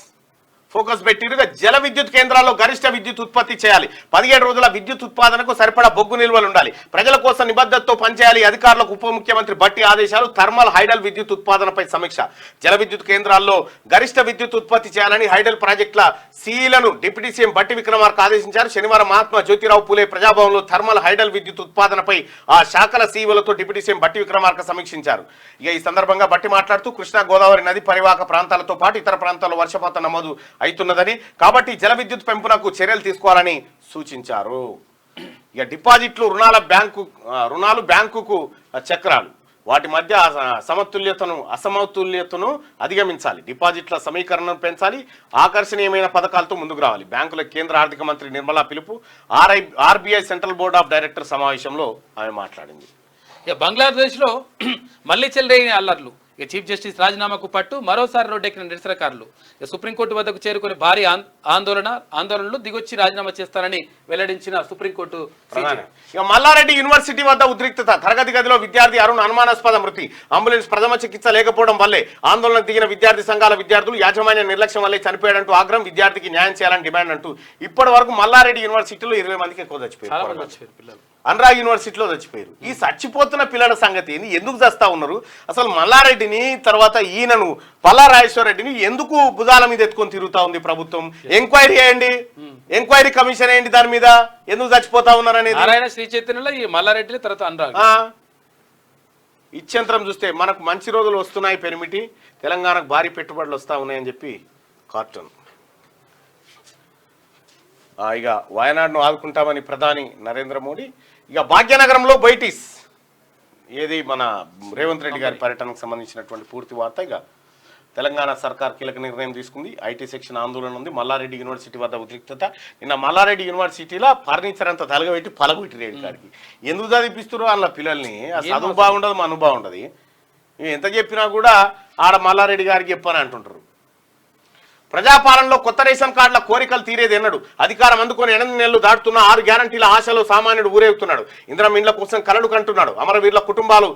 ఫోకస్ పెట్టిరుగా జల విద్యుత్ కేంద్రాల్లో గరిష్ట విద్యుత్ ఉత్పత్తి చేయాలి. 17 రోజుల విద్యుత్ ఉత్పాదనకు సరిపడా బొగ్గు నిల్వలు ఉండాలి. ప్రజల కోసం నిబద్ధతతో పనిచేయాలి. అధికారులకు ఉప ముఖ్యమంత్రి బట్టి ఆదేశాలు. థర్మల్, హైడల్ విద్యుత్ ఉత్పాదనపై సమీక్ష. జల విద్యుత్ కేంద్రాల్లో గరిష్ట విద్యుత్ ఉత్పత్తి చేయాలని హైడల్ ప్రాజెక్టుల సీలను డిప్యూటీ సీఎం బట్టి విక్రమార్క ఆదేశించారు. శనివారం మహాత్మా జ్యోతిరావు పూలే ప్రజాభవన్లో థర్మల్, హైడల్ విద్యుత్ ఉత్పాదనపై ఆ శాఖల సీఈఓలతో డిప్యూటీ సీఎం బట్టి విక్రమార్క సమీక్షించారు. ఇక ఈ సందర్భంగా బట్టి మాట్లాడుతూ కృష్ణా గోదావరి నది పరివాహక ప్రాంతాలతో పాటు ఇతర ప్రాంతాల్లో వర్షపాతం నమోదు అవుతున్నదని, కాబట్టి జల విద్యుత్ పెంపునకు చర్యలు తీసుకోవాలని సూచించారు. ఇక డిపాజిట్లు, రుణాలు బ్యాంకుకు చక్రాలు, వాటి మధ్య అసమతుల్యతను అధిగమించాలి. డిపాజిట్ల సమీకరణను పెంచాలి. ఆకర్షణీయమైన పథకాలతో ముందుకు రావాలి. బ్యాంకుల కేంద్ర ఆర్థిక మంత్రి నిర్మలా పిలుపు. RBI central board of director సమావేశంలో ఆమె మాట్లాడింది. ఇక బంగ్లాదేశ్లో మళ్లీ చెలరేగిన అల్లర్లు. ఇక చీఫ్ జస్టిస్ రాజీనామాకు పట్టు, మరోసారి రోడ్డెక్కిన నిరసనకారులు. ఇక సుప్రీంకోర్టు వద్దకు చేరుకుని భారీ ఆందోళనలు దిగొచ్చి రాజీనామా చేస్తారని వెల్లడించిన సుప్రీంకోర్టు. ఇక మల్లారెడ్డి యూనివర్సిటీ వద్ద ఉద్రిక్తత. తరగతి గదిలో విద్యార్థి అరుణ్ అనుమానాస్పద మృతి. అంబులెన్స్ ప్రథమ చికిత్స లేకపోవడం వల్లే ఆందోళనకు దిగిన విద్యార్థి సంఘాల విద్యార్థులు యాజమాన్య నిర్లక్ష్యం వల్లే చనిపోయాడంటూ ఆగ్రహం. విద్యార్థికి న్యాయం చేయాలని డిమాండ్ అంటూ ఇప్పటి వరకు మల్లారెడ్డి యూనివర్సిటీలో 20 మందికి ఎక్కువ చచ్చిపోయారు. అనురా యూనివర్సిటీలో చచ్చిపోయారు. ఈ చచ్చిపోతున్న పిల్లల సంగతి ఏంది? ఎందుకు చస్తా ఉన్నారు? అసలు మల్లారెడ్డిని, తర్వాత ఈయనను పల్లారాజేశ్వర రెడ్డిని ఎందుకు భుజాల మీద ఎత్తుకొని తిరుగుతా ఉంది ప్రభుత్వం? ఎంక్వైరీ చేయండి, ఎంక్వైరీ కమిషన్ వేయండి, దాని మీద ఎందుకు చచ్చిపోతా ఉన్నారు అనేది. నారాయణ శ్రీ చైతన్యలో ఈ మల్లారెడ్డి తర్వాత అనురాగ్ ఇచ్చంతరం చూస్తే మనకు మంచి రోజులు వస్తున్నాయి, పెరిమిటి తెలంగాణకు భారీ పెట్టుబడులు వస్తా ఉన్నాయని చెప్పి కార్టూన్. ఇక వయనాడును ఆదుకుంటామని ప్రధాని నరేంద్ర మోడీ. ఇక భాగ్యనగరంలో బైటీస్, ఏది మన రేవంత్ రెడ్డి గారి పర్యటనకు సంబంధించినటువంటి పూర్తి వార్త. ఇక తెలంగాణ సర్కార్ కీలక నిర్ణయం తీసుకుంది. ఐటీ సెక్షన్ ఆందోళన ఉంది. మల్లారెడ్డి యూనివర్సిటీ వద్ద ఉద్రిక్తత. నిన్న మల్లారెడ్డి యూనివర్సిటీలో ఫర్నిచర్ అంతా తలగబెట్టి పలగొట్టి రేడి కాడికి ఎందుకు చదివిపిస్తారు అలా పిల్లల్ని? ఆ చదువు బాగుండదు, మన బాగుండదు. ఎంత చెప్పినా కూడా ఆడ మల్లారెడ్డి గారికి చెప్పని అంటుంటారు. ప్రజాపాలనలో కొత్త రేషన్ కార్డుల కోరికలు తీరేది ఎన్నడు. అధికారం అందుకొని 8 నెలలు దాటుతున్న 6 గ్యారంటీల ఆశలో సామాన్యుడు ఊరేగుతున్నాడు. ఇందిరమ్మ ఇండ్ల కోసం కలలు కంటున్నాడు. అమరవీరుల కుటుంబాలు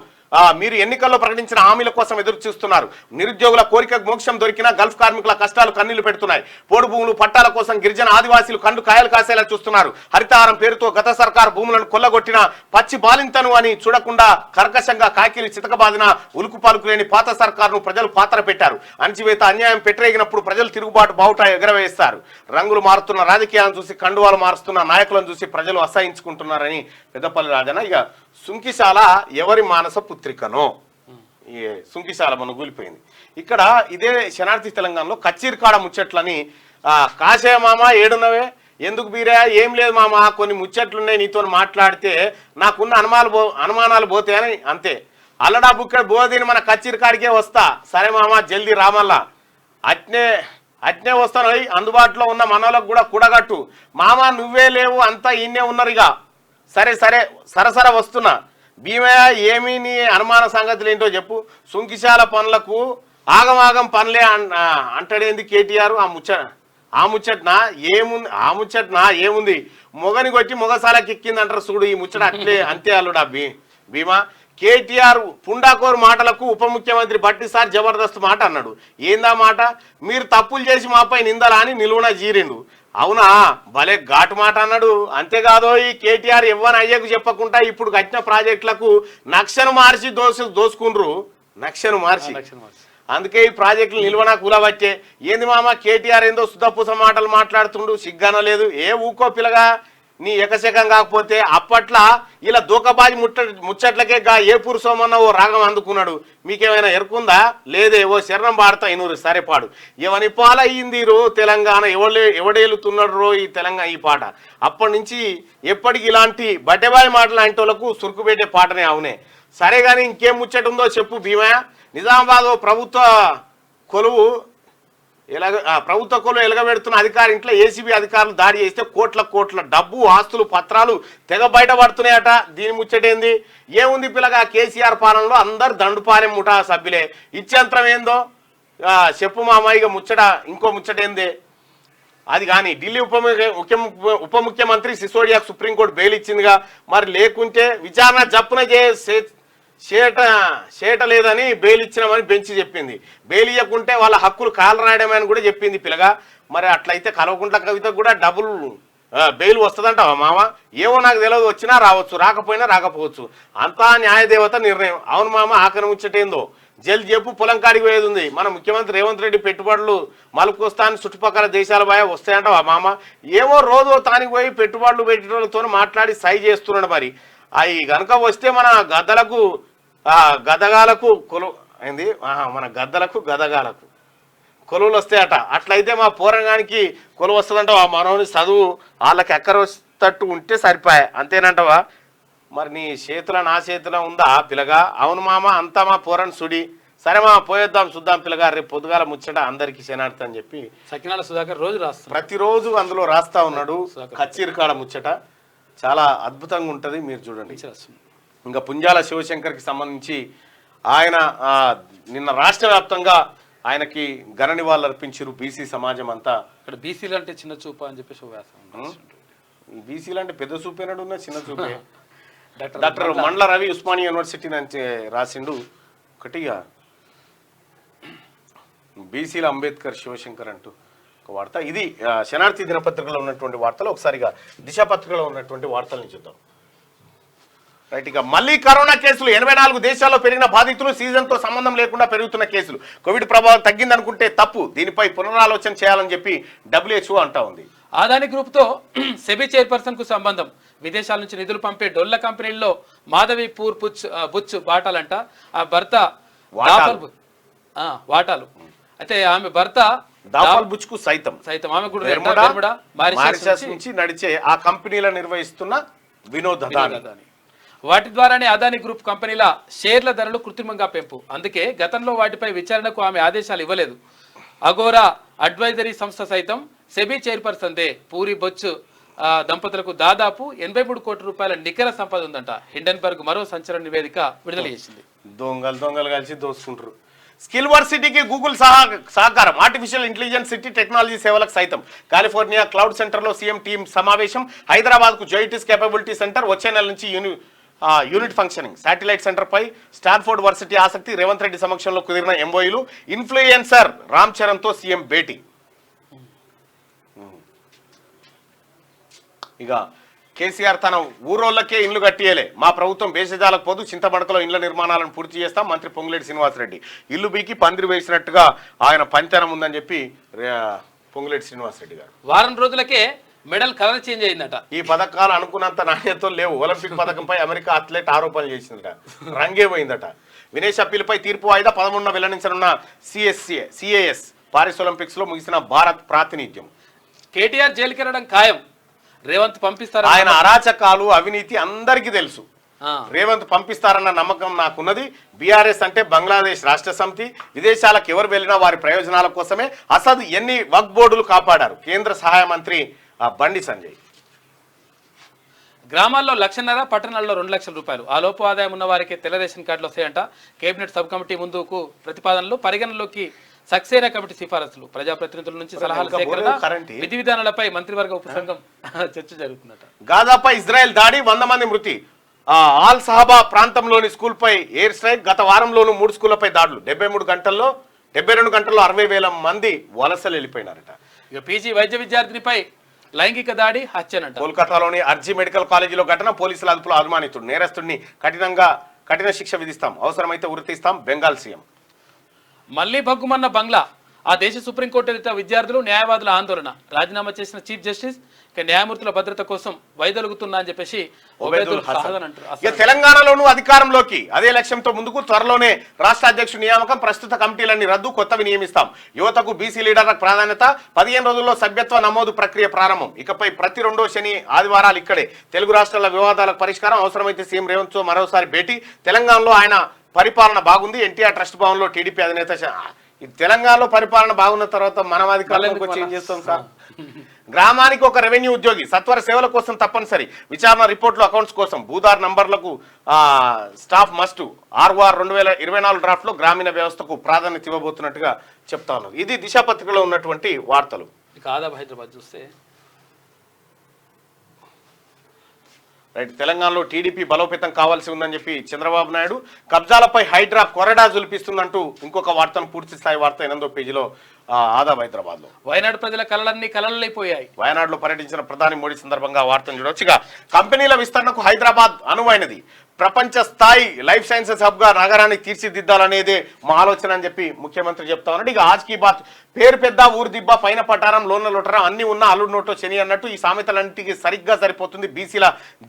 మీరు ఎన్నికల్లో ప్రకటించిన హామీల కోసం ఎదురు చూస్తున్నారు. నిరుద్యోగుల కోరిక మోక్షం దొరికినా గల్ఫ్ కార్మికుల కష్టాలు కన్నీళ్లు పెడుతున్నాయి. పోడు భూములు పట్టాల కోసం గిరిజన ఆదివాసీలు కండు కాయలు కాసేలా చూస్తున్నారు. హరితహారం పేరుతో గత సర్కారు భూములను కొల్లగొట్టిన పచ్చి బాలింతను అని చూడకుండా కర్కశంగా కాకిలి చితకబాదిన ఉలుకు పాలుకు లేని పాత సర్కారును ప్రజలు పాత్ర పెట్టారు. అణచివేత అన్యాయం పెట్టరేగినప్పుడు ప్రజలు తిరుగుబాటు బావుటా ఎగరవేస్తారు. రంగులు మారుతున్న రాజకీయాలను చూసి కండువాలు మారుస్తున్న నాయకులను చూసి ప్రజలు అసహించుకుంటున్నారని పెద్దపల్లి రాజన్న. ఇక సుంకిశాల ఎవరి మానస పుత్రికనో ఈ సుంకిశాల మన కూలిపోయింది. ఇక్కడ ఇదే శనార్థి తెలంగాణలో కచ్చీరికాడ ముచ్చట్లని కాశే మామ ఏడున్నవే ఎందుకు బీరా ఏం లేదు మామ కొన్ని ముచ్చట్లున్నాయి నీతో మాట్లాడితే నాకున్న అనుమానాలు పోతాయని అంతే. అల్లడా బుక్కడ బోధిని మన కచ్చీరికాడికే వస్తా. సరే మామ జల్దీ రామల్లా అట్నే వస్తాను. అందుబాటులో ఉన్న మనోళ్ళకు కూడా కూడగట్టు మామ నువ్వే లేవు అంతా ఈయనే ఉన్నారు. ఇక సరే సరసర వస్తున్నా. భీమయ్య ఏమీ నీ అనుమాన సంగతులు ఏంటో చెప్పు. సుంకిశాల పనులకు ఆగమాగం పనులే అంటాడేంది కేటీఆర్. ఆ ముచ్చట్నా ఏముంది మొగని కొట్టి మొగసాలకి ఎక్కింది అంటారు చూడు. ఈ ముచ్చట అంతే అల్లుడా భీమా. కేటీఆర్ పుండాకోరు మాటలకు ఉప ముఖ్యమంత్రి బట్టి సార్ జబర్దస్త్ మాట అన్నాడు. ఏందా మాట? మీరు తప్పులు చేసి మాపై నిందలా అని నిలువున జీరిండు. అవునా భలే ఘాటు మాట అన్నాడు. అంతేకాదు ఈ కేటీఆర్ ఇవ్వని అయ్యకు చెప్పకుండా ఇప్పుడు కట్టిన ప్రాజెక్టులకు నక్షను మార్చి దోసుకుండ్రు. నక్షను మార్చి అందుకే ఈ ప్రాజెక్టులు నిల్వన కూలబట్టే. ఏంది మామ కేటీఆర్ ఏందో సుధపూస మాటలు మాట్లాడుతుండు సిగ్గాన లేదు. ఊకో పిల్లగా నీ ఎకశకం కాకపోతే అప్పట్లా ఇలా దూకబాజి ముచ్చట్లకే ఏ పురుషోమన్న ఓ రాగం అందుకున్నాడు. మీకేమైనా ఎరుకుందా? లేదే ఓ శరణం పాడతా ఇనూరు సరే పాడు. ఎవని పాలయ్యింది రో తెలంగాణ ఎవడేలుతున్నాడు రో ఈ తెలంగాణ ఈ పాట. అప్పటి నుంచి ఎప్పటికి ఇలాంటి బట్టెబాయి మాటలు లాంటి వాళ్ళకు సురుకు పెట్టే పాటనే. అవునే సరే కానీ ఇంకేం ముచ్చట ఉందో చెప్పు భీమయ్య. నిజామాబాద్ ప్రభుత్వ కొలువు ఎలగబెడుతున్న అధికారి ఇంట్లో ఏసీబీ అధికారులు దాడి చేస్తే కోట్ల డబ్బు ఆస్తులు పత్రాలు తెగ బయటపడుతున్నాయట. దీని ముచ్చటేంది? ఏముంది పిల్లగా కేసీఆర్ పాలనలో అందరు దండుపాలెం ముఠా సభ్యులే. ఇచ్చేంతరం ఏందో చెప్పు మామ. ఇక ఇంకో ముచ్చటేంది అది కానీ ఢిల్లీ ఉప ముఖ్యమంత్రి సిసోడియాకు సుప్రీంకోర్టు బెయిల్ ఇచ్చిందిగా. మరి లేకుంటే విచారణ జప్పున చేట లేదని బెయిల్ ఇచ్చినామని బెంచ్ చెప్పింది. బెయిల్ ఇవ్వకుంటే వాళ్ళ హక్కులు కాలు రాయడమని కూడా చెప్పింది పిల్లగా. మరి అట్లయితే కల్వకుంట్ల కవితకు కూడా డబుల్ బెయిల్ వస్తుందంటావా మామ? ఏమో నాకు తెలియదు. వచ్చినా రావచ్చు రాకపోయినా రాకపోవచ్చు. అంతా న్యాయదేవత నిర్ణయం. అవును మామ ఆఖరి ముచ్చటేందో జల్ది చెప్పు. పొలం కాడికి పోయేది ఉంది. మన ముఖ్యమంత్రి రేవంత్ రెడ్డి పెట్టుబడులు మలుపుకొస్తాను చుట్టుపక్కల దేశాల పోయా వస్తాయంటావా మామ? ఏమో రోజు తానికి పోయి పెట్టుబడులు పెట్టేటోళ్ళతో మాట్లాడి సై చేస్తున్నాడు. మరి అవి కనుక వస్తే మన గదగాలకు అయింది మన గదగాలకు కొలువులు వస్తాయట. అట్లయితే మా పోరంగానికి కొలువు వస్తుందంట. ఆ మనోని చదువు వాళ్ళకి ఎక్కర వస్తట్టు ఉంటే సరిపోయా అంతేనంటవా? మరి నీ చేతిలో నా చేతిలో ఉందా పిల్లగా? అవును మామ అంతా మా పోరని సుడి. సరే మా పోయేద్దాం చూద్దాం పిల్లగా. రేపు పొద్దుగాల ముచ్చట అందరికి శనార్థ అని చెప్పి సకినాల సుధాకర్ ప్రతిరోజు అందులో రాస్తా ఉన్నాడు. కచ్చీరికాడ ముచ్చట చాలా అద్భుతంగా ఉంటుంది. మీరు చూడండి. ఇంకా పుంజాల శివశంకర్కి సంబంధించి ఆయన నిన్న రాష్ట్ర వ్యాప్తంగా ఆయనకి ఘన నివాళులు అర్పించారు బీసీ సమాజం అంతా. ఇక్కడ బీసీలు అంటే చిన్న చూపు అని చెప్పేసి బీసీలు అంటే పెద్ద చూపేనాడు ఉన్న చిన్న చూపే. డాక్టర్ మండల రవి ఉస్మానియా యూనివర్సిటీ నుంచి రాసిండు ఒకటిగా బీసీల అంబేద్కర్ శివశంకర్ అంటూ ఒక వార్త. ఇది శనార్థి దినపత్రికలో ఉన్నటువంటి వార్తలు. ఒకసారిగా దిశ పత్రికలో ఉన్నటువంటి వార్తల్ని చూద్దాం. రైట్. ఇక మళ్ళీ కరోనా కేసులు 84 దేశాల్లో పెరిగిన బాధితులు సీజన్తో సంబంధం లేకుండా పెరుగుతున్న కేసులు. కోవిడ్ ప్రభావం తగ్గిందనుకుంటే తప్పు. దీనిపై పునరాలోచన చేయాలని చెప్పి WHO అంటా ఉంది. ఆదాని గ్రూప్తో సెబీ చైర్పర్సన్ కు సంబంధం. విదేశాల నుంచి నిధులు పంపే డొల్ల కంపెనీల్లో మాధవీపూర్ బుచ్ వాటాలంట. ఆ భర్త వాటాలు అయితే ఆమె భర్త బుచ్కు సైతం ఆమె కూడా మారిషస్ నుంచి నడిచే ఆ కంపెనీల నిర్వహిస్తున్న వినోద్ అదాని. వాటి ద్వారానే అదాని గ్రూప్ కంపెనీల షేర్ల ధరలు కృత్రిమంగా పెంపు. అందుకే గతంలో వాటిపై విచారణకు ఆమె ఆదేశాలు ఇవ్వలేదు. అగోరా అడ్వైజరీ సంస్థ సైతం సెబీ చైర్పర్సన్ దే పూరి బొచ్చు దంపతులకు దాదాపు 83 కోట్ల రూపాయల నికర సంపద ఉందంట. హిండెన్బర్గ్ మరో సంచలన నివేదిక విడుదల చేసింది. దొంగలు కలిసి దోసుకుంటారు. స్కిల్ వర్సిటీకి గూగుల్ సహకారం. ఆర్టిఫిషియల్ ఇంటెలిజెన్స్ సిటీ టెక్నాలజీ సేవలకు సైతం. కాలిఫోర్నియా క్లౌడ్ సెంటర్లో సీఎం టీం సమావేశం. హైదరాబాద్కు జైటిస్ కేపబిలిటీ సెంటర్ వచ్చే నెల నుంచి యూనిట్ ఫంక్షనింగ్ శాటిలైట్ సెంటర్ పై స్టాన్ఫోర్డ్ వర్సిటీ ఆసక్తి రేవంత్ రెడ్డి సమక్షంలో కుదిరిన ఎంఓయూలు ఇన్ఫ్లుయెన్సర్ రామ్ చరణ్తో సీఎం భేటీ. ఇక కేసీఆర్ తన ఊరోళ్ళకే ఇండ్లు కట్టియలే, మా ప్రభుత్వం భేషజాలకు పోదు, చింతమడకలో ఇండ్ల నిర్మాణాలను పూర్తి చేస్తాం మంత్రి పొంగులేటి శ్రీనివాసరెడ్డి. ఇల్లు బీకి పందిరి వేసినట్టుగా ఆయన పంతనం ఉందని చెప్పి పొంగులేటి శ్రీనివాసరెడ్డి గారు. వారం రోజులకే మెడల్ కలర్ చేంజ్ అయిందట. ఈ పథకాలు అనుకున్నంత నాణ్యతతో లేవు, ఒలింపిక్ పథకంపై అమెరికా అథ్లెట్ ఆరోపణలు చేసిందట, రంగే పోయిందట. వినేష్ అప్పీల్పై తీర్పు వాయిదా 11న వెల్లడించనున్న సిఏఎస్. పారిస్ ఒలింపిక్స్ లో ముగిసిన భారత్ ప్రాతినిధ్యం. కేటీఆర్ జైలుకెళ్లడం ఖాయం, రేవంత్ పంపిస్తారు. ఆయన అరాచకాలు అవినీతి అందరికీ తెలుసు, రేవంత్ పంపిస్తారన్న నమ్మకం నాకున్నది. బీఆర్ఎస్ అంటే బంగ్లాదేశ్ రాష్ట్ర సమితి, విదేశాలకు ఎవరు వెళ్ళినా వారి ప్రయోజనాల కోసమే. అసద్ ఎన్ని వక్ఫ్ బోర్డులు కాపాడారు, కేంద్ర సహాయ మంత్రి బండి సంజయ్. గ్రామాల్లో 1,00,000, పట్టణాల్లో 2 లక్షల రూపాయలు. ఆ లోపు ఆదాయం ఉన్న వారికి తెల్ల రేషన్ కార్డులు వస్తాయంట. కేబినెట్ సబ్ కమిటీ ముందుకు ప్రతిపాదనలు, పరిగణనలోకి సక్సేనా కమిటీ సిఫారసులు. ప్రజాప్రతినిధుల నుంచి సలహాల సేకరణ, విధి విధానాలపై మంత్రివర్గ ఉపసంఘం చర్చ జరుగుతుందట. గాజాపై ఇజ్రాయెల్ దాడి, 100 మంది మృతి. ఆల్ సహాబా ప్రాంతంలోని స్కూల్పై ఎయిర్ స్ట్రైక్. గత వారంలోనూ 3 స్కూళ్లపై దాడులు. 72 గంటల్లో 60,000 మంది వలసలు వెళ్ళిపోయినారట. ఇక పీజీ వైద్య విద్యార్థినిపై లైంగిక దాడి, హత్యనంట. కోల్కతాలోని అర్జీ మెడికల్ కాలేజీలో ఘటన, పోలీసుల అదుపులో అనుమానితుడు. నేరస్తుడిని కఠిన శిక్ష విధిస్తాం, అవసరమైతే ఉరితీస్తాం బెంగాల్ సీఎం. మళ్లీ భగ్గుమన్న బంగ్లా. ఆ దేశ సుప్రీంకోర్టు ఎదుట విద్యార్థులు, న్యాయవాదుల ఆందోళన. రాజీనామా చేసిన చీఫ్ జస్టిస్ ఇక న్యాయమూర్తుల భద్రత కోసం వైదొలుగుతున్నా అని చెప్పేసి తెలంగాణలోనూ అధికారంలోకి అదే లక్ష్యంతో ముందుకు. త్వరలోనే రాష్ట్ర అధ్యక్షుడు నియామకం, ప్రస్తుత కమిటీలన్నీ రద్దు, కొత్తవి నియమిస్తాం. యువతకు బీసీ లీడర్లకు ప్రాధాన్యత. 15 రోజుల్లో సభ్యత్వ నమోదు ప్రక్రియ ప్రారంభం. ఇకపై ప్రతి 2వ శని ఆదివారాలు ఇక్కడే. తెలుగు రాష్ట్రాల వివాదాలకు పరిష్కారం, అవసరమైతే సీఎం రేవంత్తో మరోసారి భేటీ. తెలంగాణలో ఆయన పరిపాలన బాగుంది. ఎన్టీఆర్ ట్రస్ట్ భవన్లో టీడీపీ అధినేత. తెలంగాణలో పరిపాలన బాగున్న తర్వాత మనం అధికారంలోకి వచ్చి ఏం చేస్తాం సార్? గ్రామానికి ఒక రెవెన్యూ ఉద్యోగి, సత్వర సేవల కోసం తప్పనిసరి. విచారణ రిపోర్టులు, అకౌంట్స్ కోసం భూదార్ నంబర్లకు స్టాఫ్ మస్ట్. ఆర్ఓఆర్ 2024 డ్రాఫ్ట్ లో గ్రామీణ వ్యవస్థకు ప్రాధాన్యత ఇవ్వబోతున్నట్టుగా చెప్తా ఉన్నారు. ఇది దిశ పత్రికలో ఉన్నటువంటి వార్తలు. ఇక ఆదాబ్ హైదరాబాద్ చూస్తే రైట్, తెలంగాణలో టీడీపీ బలోపేతం కావాల్సి ఉందని చెప్పి చంద్రబాబు నాయుడు. కబ్జాలపై హైడ్రా కొరడా జులిపిస్తుందంటూ ఇంకొక వార్తను, పూర్తి స్థాయి వార్త 8వ పేజీలో ఆదాబ్ హైదరాబాద్ లో. వయనాడు ప్రజల కలలన్నీ కలలైపోయాయి. వయనాడులో పర్యటించిన ప్రధాని మోడీ సందర్భంగా వార్తను చూడొచ్చుగా. కంపెనీల విస్తరణకు హైదరాబాద్ అనువైనది. ప్రపంచ స్థాయి లైఫ్ సైన్సెస్ హబ్ గా నగరాన్ని తీర్చిదిద్దాలనేదే మా ఆలోచన అని చెప్పి ముఖ్యమంత్రి చెప్తా ఉన్నాడు. ఇక ఆజ్ కీ బాత్, పేరు పెద్ద ఊరు దిబ్బ, పైన పటారం లోన్ల లొటరం, అన్ని ఉన్న అల్లుడు నోటో శని అన్నట్టు ఈ సామెతలన్నింటికి సరిగ్గా సరిపోతుంది బీసీల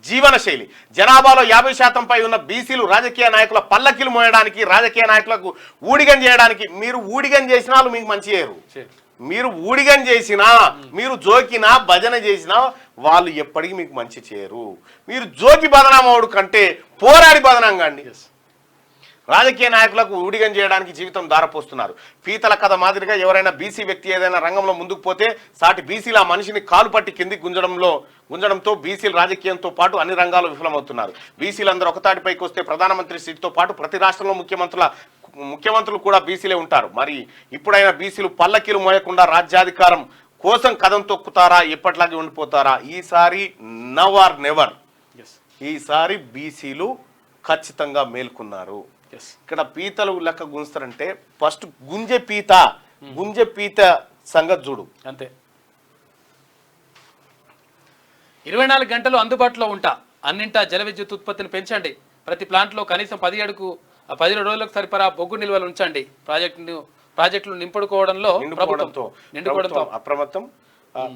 జీవన శైలి. జనాభాలో 50% పై ఉన్న బీసీలు రాజకీయ నాయకుల పల్లకిలు మోయడానికి, రాజకీయ నాయకులకు ఊడిగం చేయడానికి. మీరు ఊడిగం చేసిన వాళ్ళు మీకు మంచి చేయరు. మీరు ఊడిగం చేసినా, మీరు జోకినా, భజన చేసినా వాళ్ళు ఎప్పటికీ మీకు మంచి చేయరు. మీరు జోకి బదనామవుడు కంటే పోరాడి బదనాం కండి. రాజకీయ నాయకులకు ఊడిగం చేయడానికి జీవితం దారపోస్తున్నారు. పీతల కథ మాదిరిగా ఎవరైనా బీసీ వ్యక్తి ఏదైనా రంగంలో ముందుకు పోతే సాటి బీసీల మనిషిని కాలు పట్టి కిందికి గుంజడంతో బీసీలు రాజకీయంతో పాటు అన్ని రంగాల్లో విఫలమవుతున్నారు. బీసీలందరూ ఒకతాటిపైకి వస్తే ప్రధానమంత్రి సీటుతో పాటు ప్రతి రాష్ట్రంలో ముఖ్యమంత్రులు కూడా బీసీలే ఉంటారు. మరి ఇప్పుడైనా బీసీలు పల్లకీలు మోయకుండా రాజ్యాధికారం కోసం కథం తొక్కుతారా, ఎప్పట్లాగే ఉండిపోతారా? ఈసారి నవ్ ఆర్ నెవర్. ఈసారి బీసీలు ఖచ్చితంగా మేల్కొన్నారు. ఇక్కడ పీతలు లెక్క గుంజుతారంటే ఫస్ట్ గుంజె పీత సంగతి చూడు అంతే. 24 గంటలు అందుబాటులో ఉంటా, అన్నింటా జల విద్యుత్ ఉత్పత్తిని పెంచండి. ప్రతి ప్లాంట్లో కనీసం 17 రోజులకు సరిపడా బొగ్గు నిల్వలు ఉంచండి. ప్రాజెక్టులు నింపుకోవడంలో నిండుకోవడంతో అప్రమత్తం.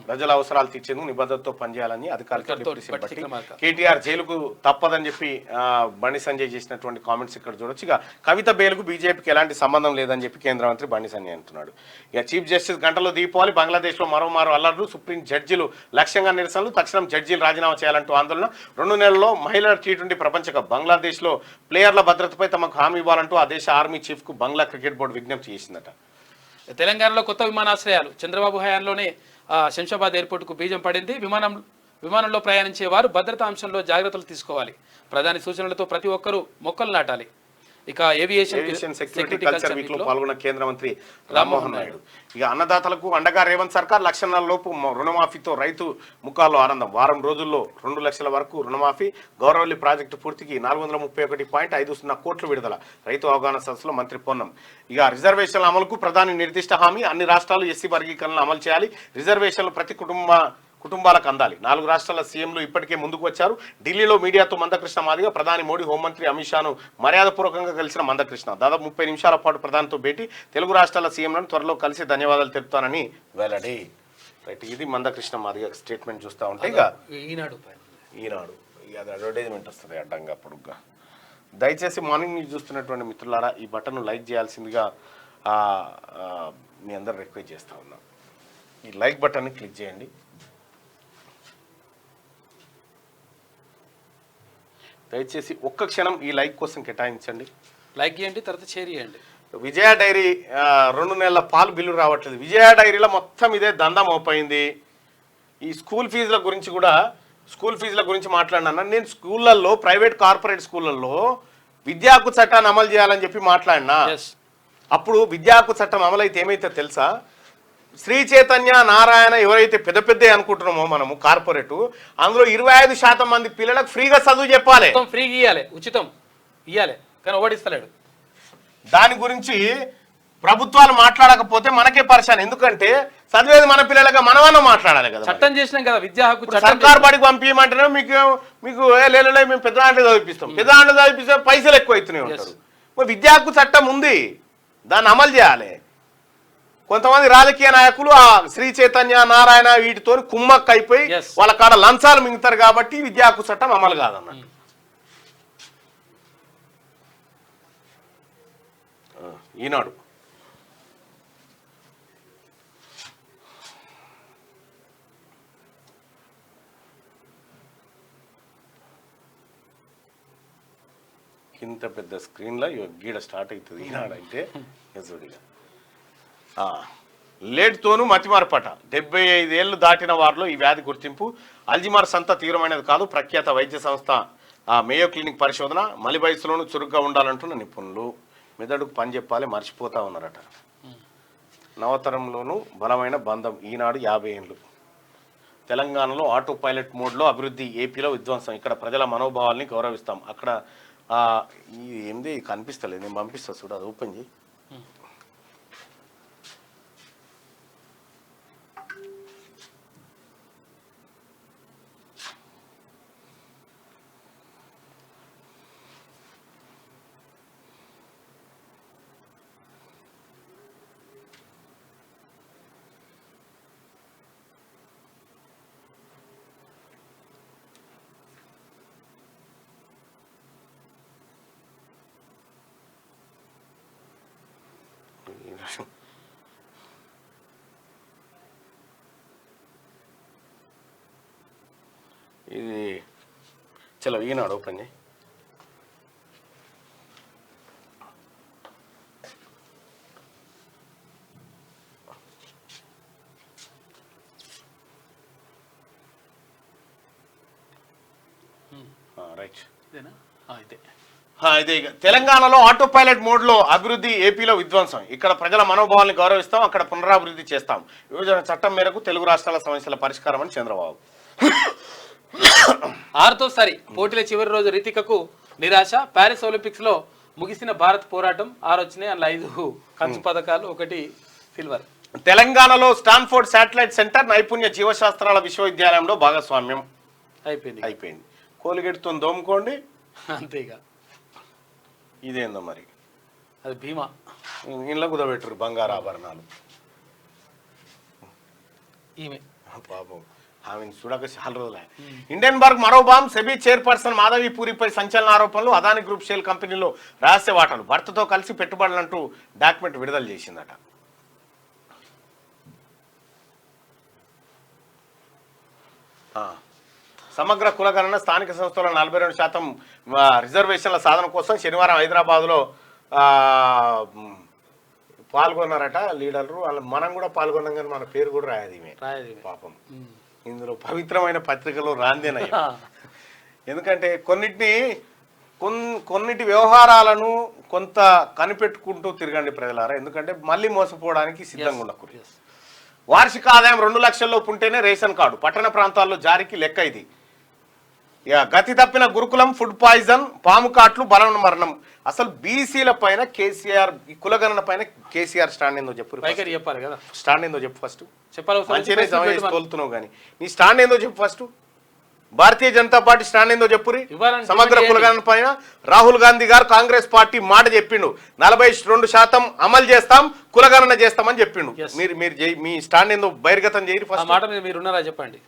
ప్రజల అవసరాలు తీర్చేందుకు నిబద్ధతతో పనిచేయాలని అధికారులు. కేటీఆర్ జైలుకు తప్పదని చెప్పి బండి సంజయ్ చేసినటువంటి కామెంట్స్ ఇక్కడ చూడొచ్చు. ఇక కవిత బెయిల్కు బీజేపీకి ఎలాంటి సంబంధం లేదని చెప్పి కేంద్ర మంత్రి బండి సంజయ్ అంటున్నాడు. ఇక చీఫ్ జస్టిస్ గంటలో దీపావళి, బంగ్లాదేశ్లో మరోమారు అల్లర్లు, సుప్రీం జడ్జీలు లక్ష్యంగా నిరసనలు, తక్షణం జడ్జీలు రాజీనామా చేయాలంటూ ఆందోళన. 2 నెలల్లో మహిళల T20 ప్రపంచ కప్, బంగ్లాదేశ్లో ప్లేయర్ల భద్రతపై తమకు హామీ ఇవ్వాలంటూ ఆ దేశ ఆర్మీ చీఫ్కు బంగ్లా క్రికెట్ బోర్డు విజ్ఞప్తి చేసిందట. తెలంగాణలో కొత్త విమానాశ్రయాలు. చంద్రబాబు హయాంలోనే శంషాబాద్ ఎయిర్పోర్టుకు బీజం పడింది. విమానంలో ప్రయాణించే వారు భద్రతా అంశంలో జాగ్రత్తలు తీసుకోవాలి. ప్రధాని సూచనలతో ప్రతి ఒక్కరూ మొక్కలు నాటాలి. ఇక ఏవియేషన్ సెక్యూరిటీ కల్చర్ వీక్ లో పాల్గొన్న కేంద్ర మంత్రి రామ్మోహన్ నాయుడు. ఇక అన్నదాతలకు అండగా రేవంత్ సర్కార్ 1,00,000 లోపు రుణమాఫీతో రైతు ముఖాల్లో ఆనందం. వారం రోజుల్లో 2 లక్షల వరకు రుణమాఫీ. గౌరవల్లి ప్రాజెక్టు పూర్తికి 431.50 కోట్లు విడుదల. రైతు అవగాహన సదస్సులో మంత్రి పొన్నం. ఇక రిజర్వేషన్ల అమలుకు ప్రధాని నిర్దిష్ట హామీ. అన్ని రాష్ట్రాలు ఎస్సీ వర్గీకరణలు అమలు చేయాలి. రిజర్వేషన్లు ప్రతి కుటుంబాలకు అందాలి. 4 రాష్ట్రాల సీఎంలు ఇప్పటికే ముందుకు వచ్చారు. ఢిల్లీలో మీడియాతో మందకృష్ణ మాదిగా ప్రధాని మోడీ, హోంమంత్రి అమిత్ షాను మర్యాదపూర్వకంగా కలిసిన మందకృష్ణ. దాదాపు 30 నిమిషాల పాటు ప్రధానితో భేటీ. తెలుగు రాష్ట్రాల సీఎంలను త్వరలో కలిసి ధన్యవాదాలు తెలుపుతానని వెల్లడి. రైట్, ఇది మందకృష్ణ మాదిగా స్టేట్మెంట్ చూస్తూ ఉంటే ఇక ఈనాడు ఇక అది అడ్వర్టైజ్మెంట్ వస్తుంది అడ్డంగా పొడుగ్గా. దయచేసి మార్నింగ్ న్యూస్ చూస్తున్నటువంటి మిత్రులారా ఈ బటన్ లైక్ చేయాల్సిందిగా మీ అందరు రిక్వెస్ట్ చేస్తూ ఉన్నాం. ఈ లైక్ బటన్ని క్లిక్ చేయండి. దయచేసి ఒక్క క్షణం ఈ లైక్ కోసం కేటాయించండి. లైక్ చేయండి, తర్వాత షేర్ చేయండి. విజయ డైరీ 2 నెలల పాలు బిల్లు రావట్లేదు. విజయ డైరీలో మొత్తం ఇదే దందా మోపైంది. ఈ స్కూల్ ఫీజుల గురించి మాట్లాడినా నేను. స్కూళ్ళల్లో, ప్రైవేట్ కార్పొరేట్ స్కూళ్ళల్లో విద్యా హక్కు చట్టాన్ని అమలు చేయాలని చెప్పి మాట్లాడినా. అప్పుడు విద్యా హక్కు చట్టం అమలైతే ఏమైతే తెలుసా, శ్రీ చైతన్య, నారాయణ ఎవరైతే పెద్ద పెద్ద అనుకుంటున్నామో మనము కార్పొరేట్, అందులో 25% మంది పిల్లలకు ఫ్రీగా చదువు చెప్పాలి. ఫ్రీగా ఇవ్వాలి, ఉచితం ఇవ్వాలి, కానీ ఓడిస్తలేడు. దాని గురించి ప్రభుత్వాలు మాట్లాడకపోతే మనకే పరిశాన్. ఎందుకంటే చదివేది మన పిల్లలుగా మనమన్నా మాట్లాడాలి కదా. చట్టం చేసినాం కదా, విద్యా హక్కు సర్కారు బడికి పంపించమంటేనే మీకు లేలే మేము పెద్ద దాంట్లో చదివిపిస్తాం. పెద్ద దాంట్లో చదివిపిస్తే పైసలు ఎక్కువ అవుతూనే ఉంటారు. విద్యా హక్కు చట్టం ఉంది, దాన్ని అమలు చేయాలి. కొంతమంది రాజకీయ నాయకులు ఆ శ్రీ చైతన్య, నారాయణ వీటితో కుమ్మక్క అయిపోయి వాళ్ళ కాడ లంచాలు మింగుతారు కాబట్టి విద్యా హక్కు చట్టం అమలు కాదన్నట్టు. ఈనాడు ఇంత పెద్ద స్క్రీన్లో గీడ స్టార్ట్ అవుతుంది. ఈనాడు అంటే ఎజోడిగా లేట్తోనూ మతిమారపట. 75 ఏళ్లు దాటిన వారిలో ఈ వ్యాధి గుర్తింపు. అల్జిమార్స్ అంతా తీవ్రమైనది కాదు. ప్రఖ్యాత వైద్య సంస్థ మేయో క్లినిక్ పరిశోధన. మలి వయసులోనూ చురుగ్గా ఉండాలంటున్న నిపుణులు. మెదడుకు పని చెప్పాలి, మర్చిపోతా ఉన్నారట. నవతరంలోనూ బలమైన బంధం. ఈనాడు 50 ఏళ్ళు. తెలంగాణలో ఆటో పైలట్ మోడ్లో అభివృద్ధి. ఏపీలో విధ్వంసం. ఇక్కడ ప్రజల మనోభావాల్ని గౌరవిస్తాం. అక్కడ ఏంది కనిపిస్తలేదు, నేను పంపిస్తా చూడు, అది ఓపెన్ చేయి. ఇది చలో ఈనాడు ఓపెన్ చేయి. రైట్, ఇదే తెలంగాణలో ఆటో పైలట్ మోడ్లో అభివృద్ధి. ఏపీలో విధ్వంసం. ఇక్కడ ప్రజల మనోభావాల్ని గౌరవిస్తాం, అక్కడ పునరాభివృద్ధి చేస్తాం. విభజన చట్టం మేరకు తెలుగు రాష్ట్రాల సమస్యల పరిష్కారం అని చంద్రబాబు. 6తో సరి పోటీల చివరి రోజు రితికకు నిరాశ. ప్యారిస్ ఒలింపిక్స్ లో ముగిసిన భారత్ పోరాటం. 6 వచ్చినాయి, అందులో 5 కంచు పథకాలు, 1 సిల్వర్. తెలంగాణలో స్టాన్ఫోర్డ్ శాటిలైట్ సెంటర్ నైపుణ్య జీవశాస్త్రాల విశ్వవిద్యాలయంలో భాగస్వామ్యం అయిపోయింది. కోలిగేట్తో దోముకోండి అంతేగా. ఇదేందో మరి, అది భీమా. ఇంట్లో కుదబెట్టరు బంగారు ఆభరణాలు. ఈమె పాపం ఆమెను చూడక చాలా రోజులే. ఇండియన్ బర్గ్ మరో బాంబ్. సెబీ చైర్పర్సన్ మాధవి పూరిపై సంచలన ఆరోపణలు. అదాని గ్రూప్ షేల్ కంపెనీలో రహస్య వాటాలు. భర్తతో కలిసి పెట్టుబడులంటూ డాక్యుమెంట్ విడుదల చేసిందట. సమగ్ర కులగణన. స్థానిక సంస్థల 42% రిజర్వేషన్ల సాధన కోసం శనివారం హైదరాబాద్లో పాల్గొన్నారట లీడర్లు. మనం కూడా పాల్గొన్నాం, కానీ మన పేరు కూడా రాయదు ఈమె పాపం. ఇందులో పవిత్రమైన పత్రికలు రాందేనయ్య. ఎందుకంటే కొన్నిటి వ్యవహారాలను కొంత కనిపెట్టుకుంటూ తిరగండి ప్రజలారా, ఎందుకంటే మళ్ళీ మోసపోవడానికి సిద్ధంగా ఉండకూడదు. వార్షిక ఆదాయం 2 లక్షల్లోపు ఉంటేనే రేషన్ కార్డు, పట్టణ ప్రాంతాల్లో జారీకి లెక్క ఇది. ఇక గతి తప్పిన గురుకులం, ఫుడ్ పాయిజన్, పాము కాట్లు, బలవన మరణం. అసలు బీసీల పైన కేసీఆర్, ఈ కులగణన పైన కేసీఆర్ స్టాండ్ ఏందో చెప్పు. చెప్పాలి కదా, స్టాండ్ ఏందో చెప్పు ఫస్ట్. చెప్పాలి, తోలుతున్నావు కానీ నీ స్టాండ్ ఏందో చెప్పు first. Bharatiya Janata party stand ఏందో చెప్పురి. సమగ్ర కులగణన పైన రాహుల్ గాంధీ గారు కాంగ్రెస్ పార్టీ మాట చెప్పిండు, 42% అమలు చేస్తాం, కులగణన చేస్తామని చెప్పిండు. మీరు మీ స్టాండ్ ఏందో బహిర్గతం చేయరు ఫస్ట్. మాట మీరున్నారా చెప్పండి.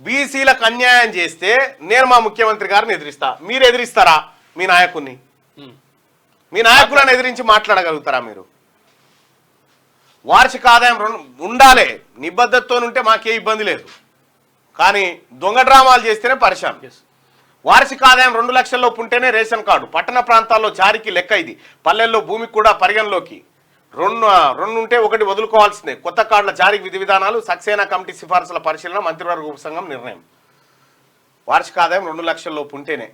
బీసీలకు అన్యాయం చేస్తే నేను మా ముఖ్యమంత్రి గారిని ఎదిరిస్తా, మీరు ఎదిరిస్తారా మీ నాయకుడిని? మీ నాయకులను ఎదిరించి మాట్లాడగలుగుతారా మీరు? వార్షిక ఆదాయం ఉండాలి, నిబద్ధతతో ఉంటే మాకే ఇబ్బంది లేదు, కానీ దొంగ డ్రామాలు చేస్తేనే పరిశాన్. వార్షిక ఆదాయం 2 లక్షల్లోపు ఉంటేనే రేషన్ కార్డు, పట్టణ ప్రాంతాల్లో జారీకి లెక్క ఇది, పల్లెల్లో భూమికి కూడా పరిగణలోకి. రెండు ఉంటే ఒకటి వదులుకోవాల్సిందే. కొత్త కార్డుల జారీ విధి విధానాలు, సక్సేనా కమిటీ సిఫార్సుల పరిశీలన, మంత్రివర్గ ఉపసంఘం నిర్ణయం. వార్షిక ఆదాయం 2 లక్షల్లోపు ఉంటేనే.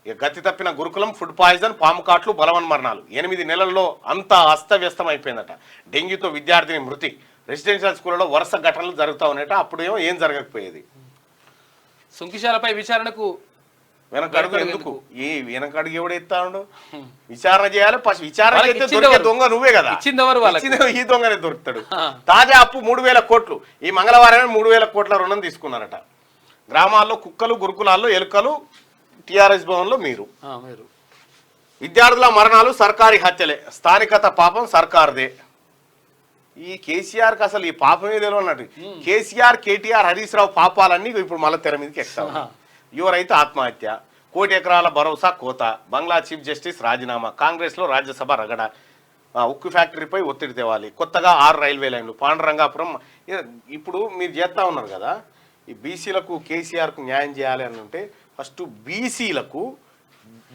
ఇక గతి తప్పిన గురుకులం, ఫుడ్ పాయిజన్, పాము కాట్లు, బలవన్ మరణాలు. 8 నెలల్లో అంతా అస్తవ్యస్తం అయిపోయిందట. డెంగ్యూతో విద్యార్థిని మృతి. రెసిడెన్షియల్ స్కూళ్ళలో వరుస ఘటనలు జరుగుతూ ఉన్నాయట. అప్పుడేమో ఏం జరగకపోయేది. సుంకిశాలపై విచారణకు వెనకడుగు ఎందుకు? ఈ వెనకడుగు ఎవడు ఎత్తాడు? విచారణ చేయాలి. ఫస్ట్ విచారణ చేస్తే దొరికే దొంగ నువ్వే కదా, ఈ దొంగనే దొరుకుతాడు. తాజా అప్పు 3,000 కోట్లు. ఈ మంగళవారమే 3,000 కోట్ల రుణం తీసుకున్నారట. గ్రామాల్లో కుక్కలు, గురుకులాల్లో ఎలుకలు, టిఆర్ఎస్ భవన్లో మీరు. విద్యార్థుల మరణాలు సర్కారీ హత్యలే, స్థానికత పాపం సర్కారుదే. ఈ కేసీఆర్కి అసలు ఈ పాపమే తెలియనట్టు. కేసీఆర్, కేటీఆర్, హరీష్ రావు పాపాలన్నీ ఇప్పుడు మళ్ళీ తెర మీదకి ఎక్కుతాం. యువరైతు ఆత్మహత్య, 1 కోటి ఎకరాల భరోసా కోత, బంగ్లా చీఫ్ జస్టిస్ రాజీనామా, కాంగ్రెస్లో రాజ్యసభ రగడ, ఉక్కు ఫ్యాక్టరీపై ఒత్తిడి తేవాలి, కొత్తగా 6 రైల్వే లైన్లు, పాండురంగాపురం. ఇప్పుడు మీరు చేస్తూ ఉన్నారు కదా, ఈ బీసీలకు కేసీఆర్కు న్యాయం చేయాలి అని అంటే ఫస్ట్ బీసీలకు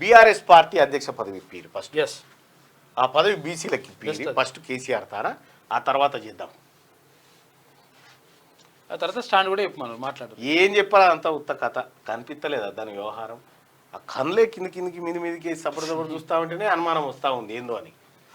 బీఆర్ఎస్ పార్టీ అధ్యక్ష పదవి ఇప్పారు. ఫస్ట్ ఆ పదవి బీసీలకు ఇప్పారు. ఫస్ట్ కేసీఆర్ తారా, ఆ తర్వాత చేద్దాం. ఆ తర్వాత స్టాండ్ కూడా చెప్పమన్నారు, మాట్లాడారు. ఏం చెప్పాలి, అంతా ఉత్త కథ. కనిపించలేదా దాని వ్యవహారం? ఆ కన్లే కిందికి మీదికి సపడ చూస్తూ ఉంటేనే అనుమానం వస్తూ ఉంది ఏందో అని.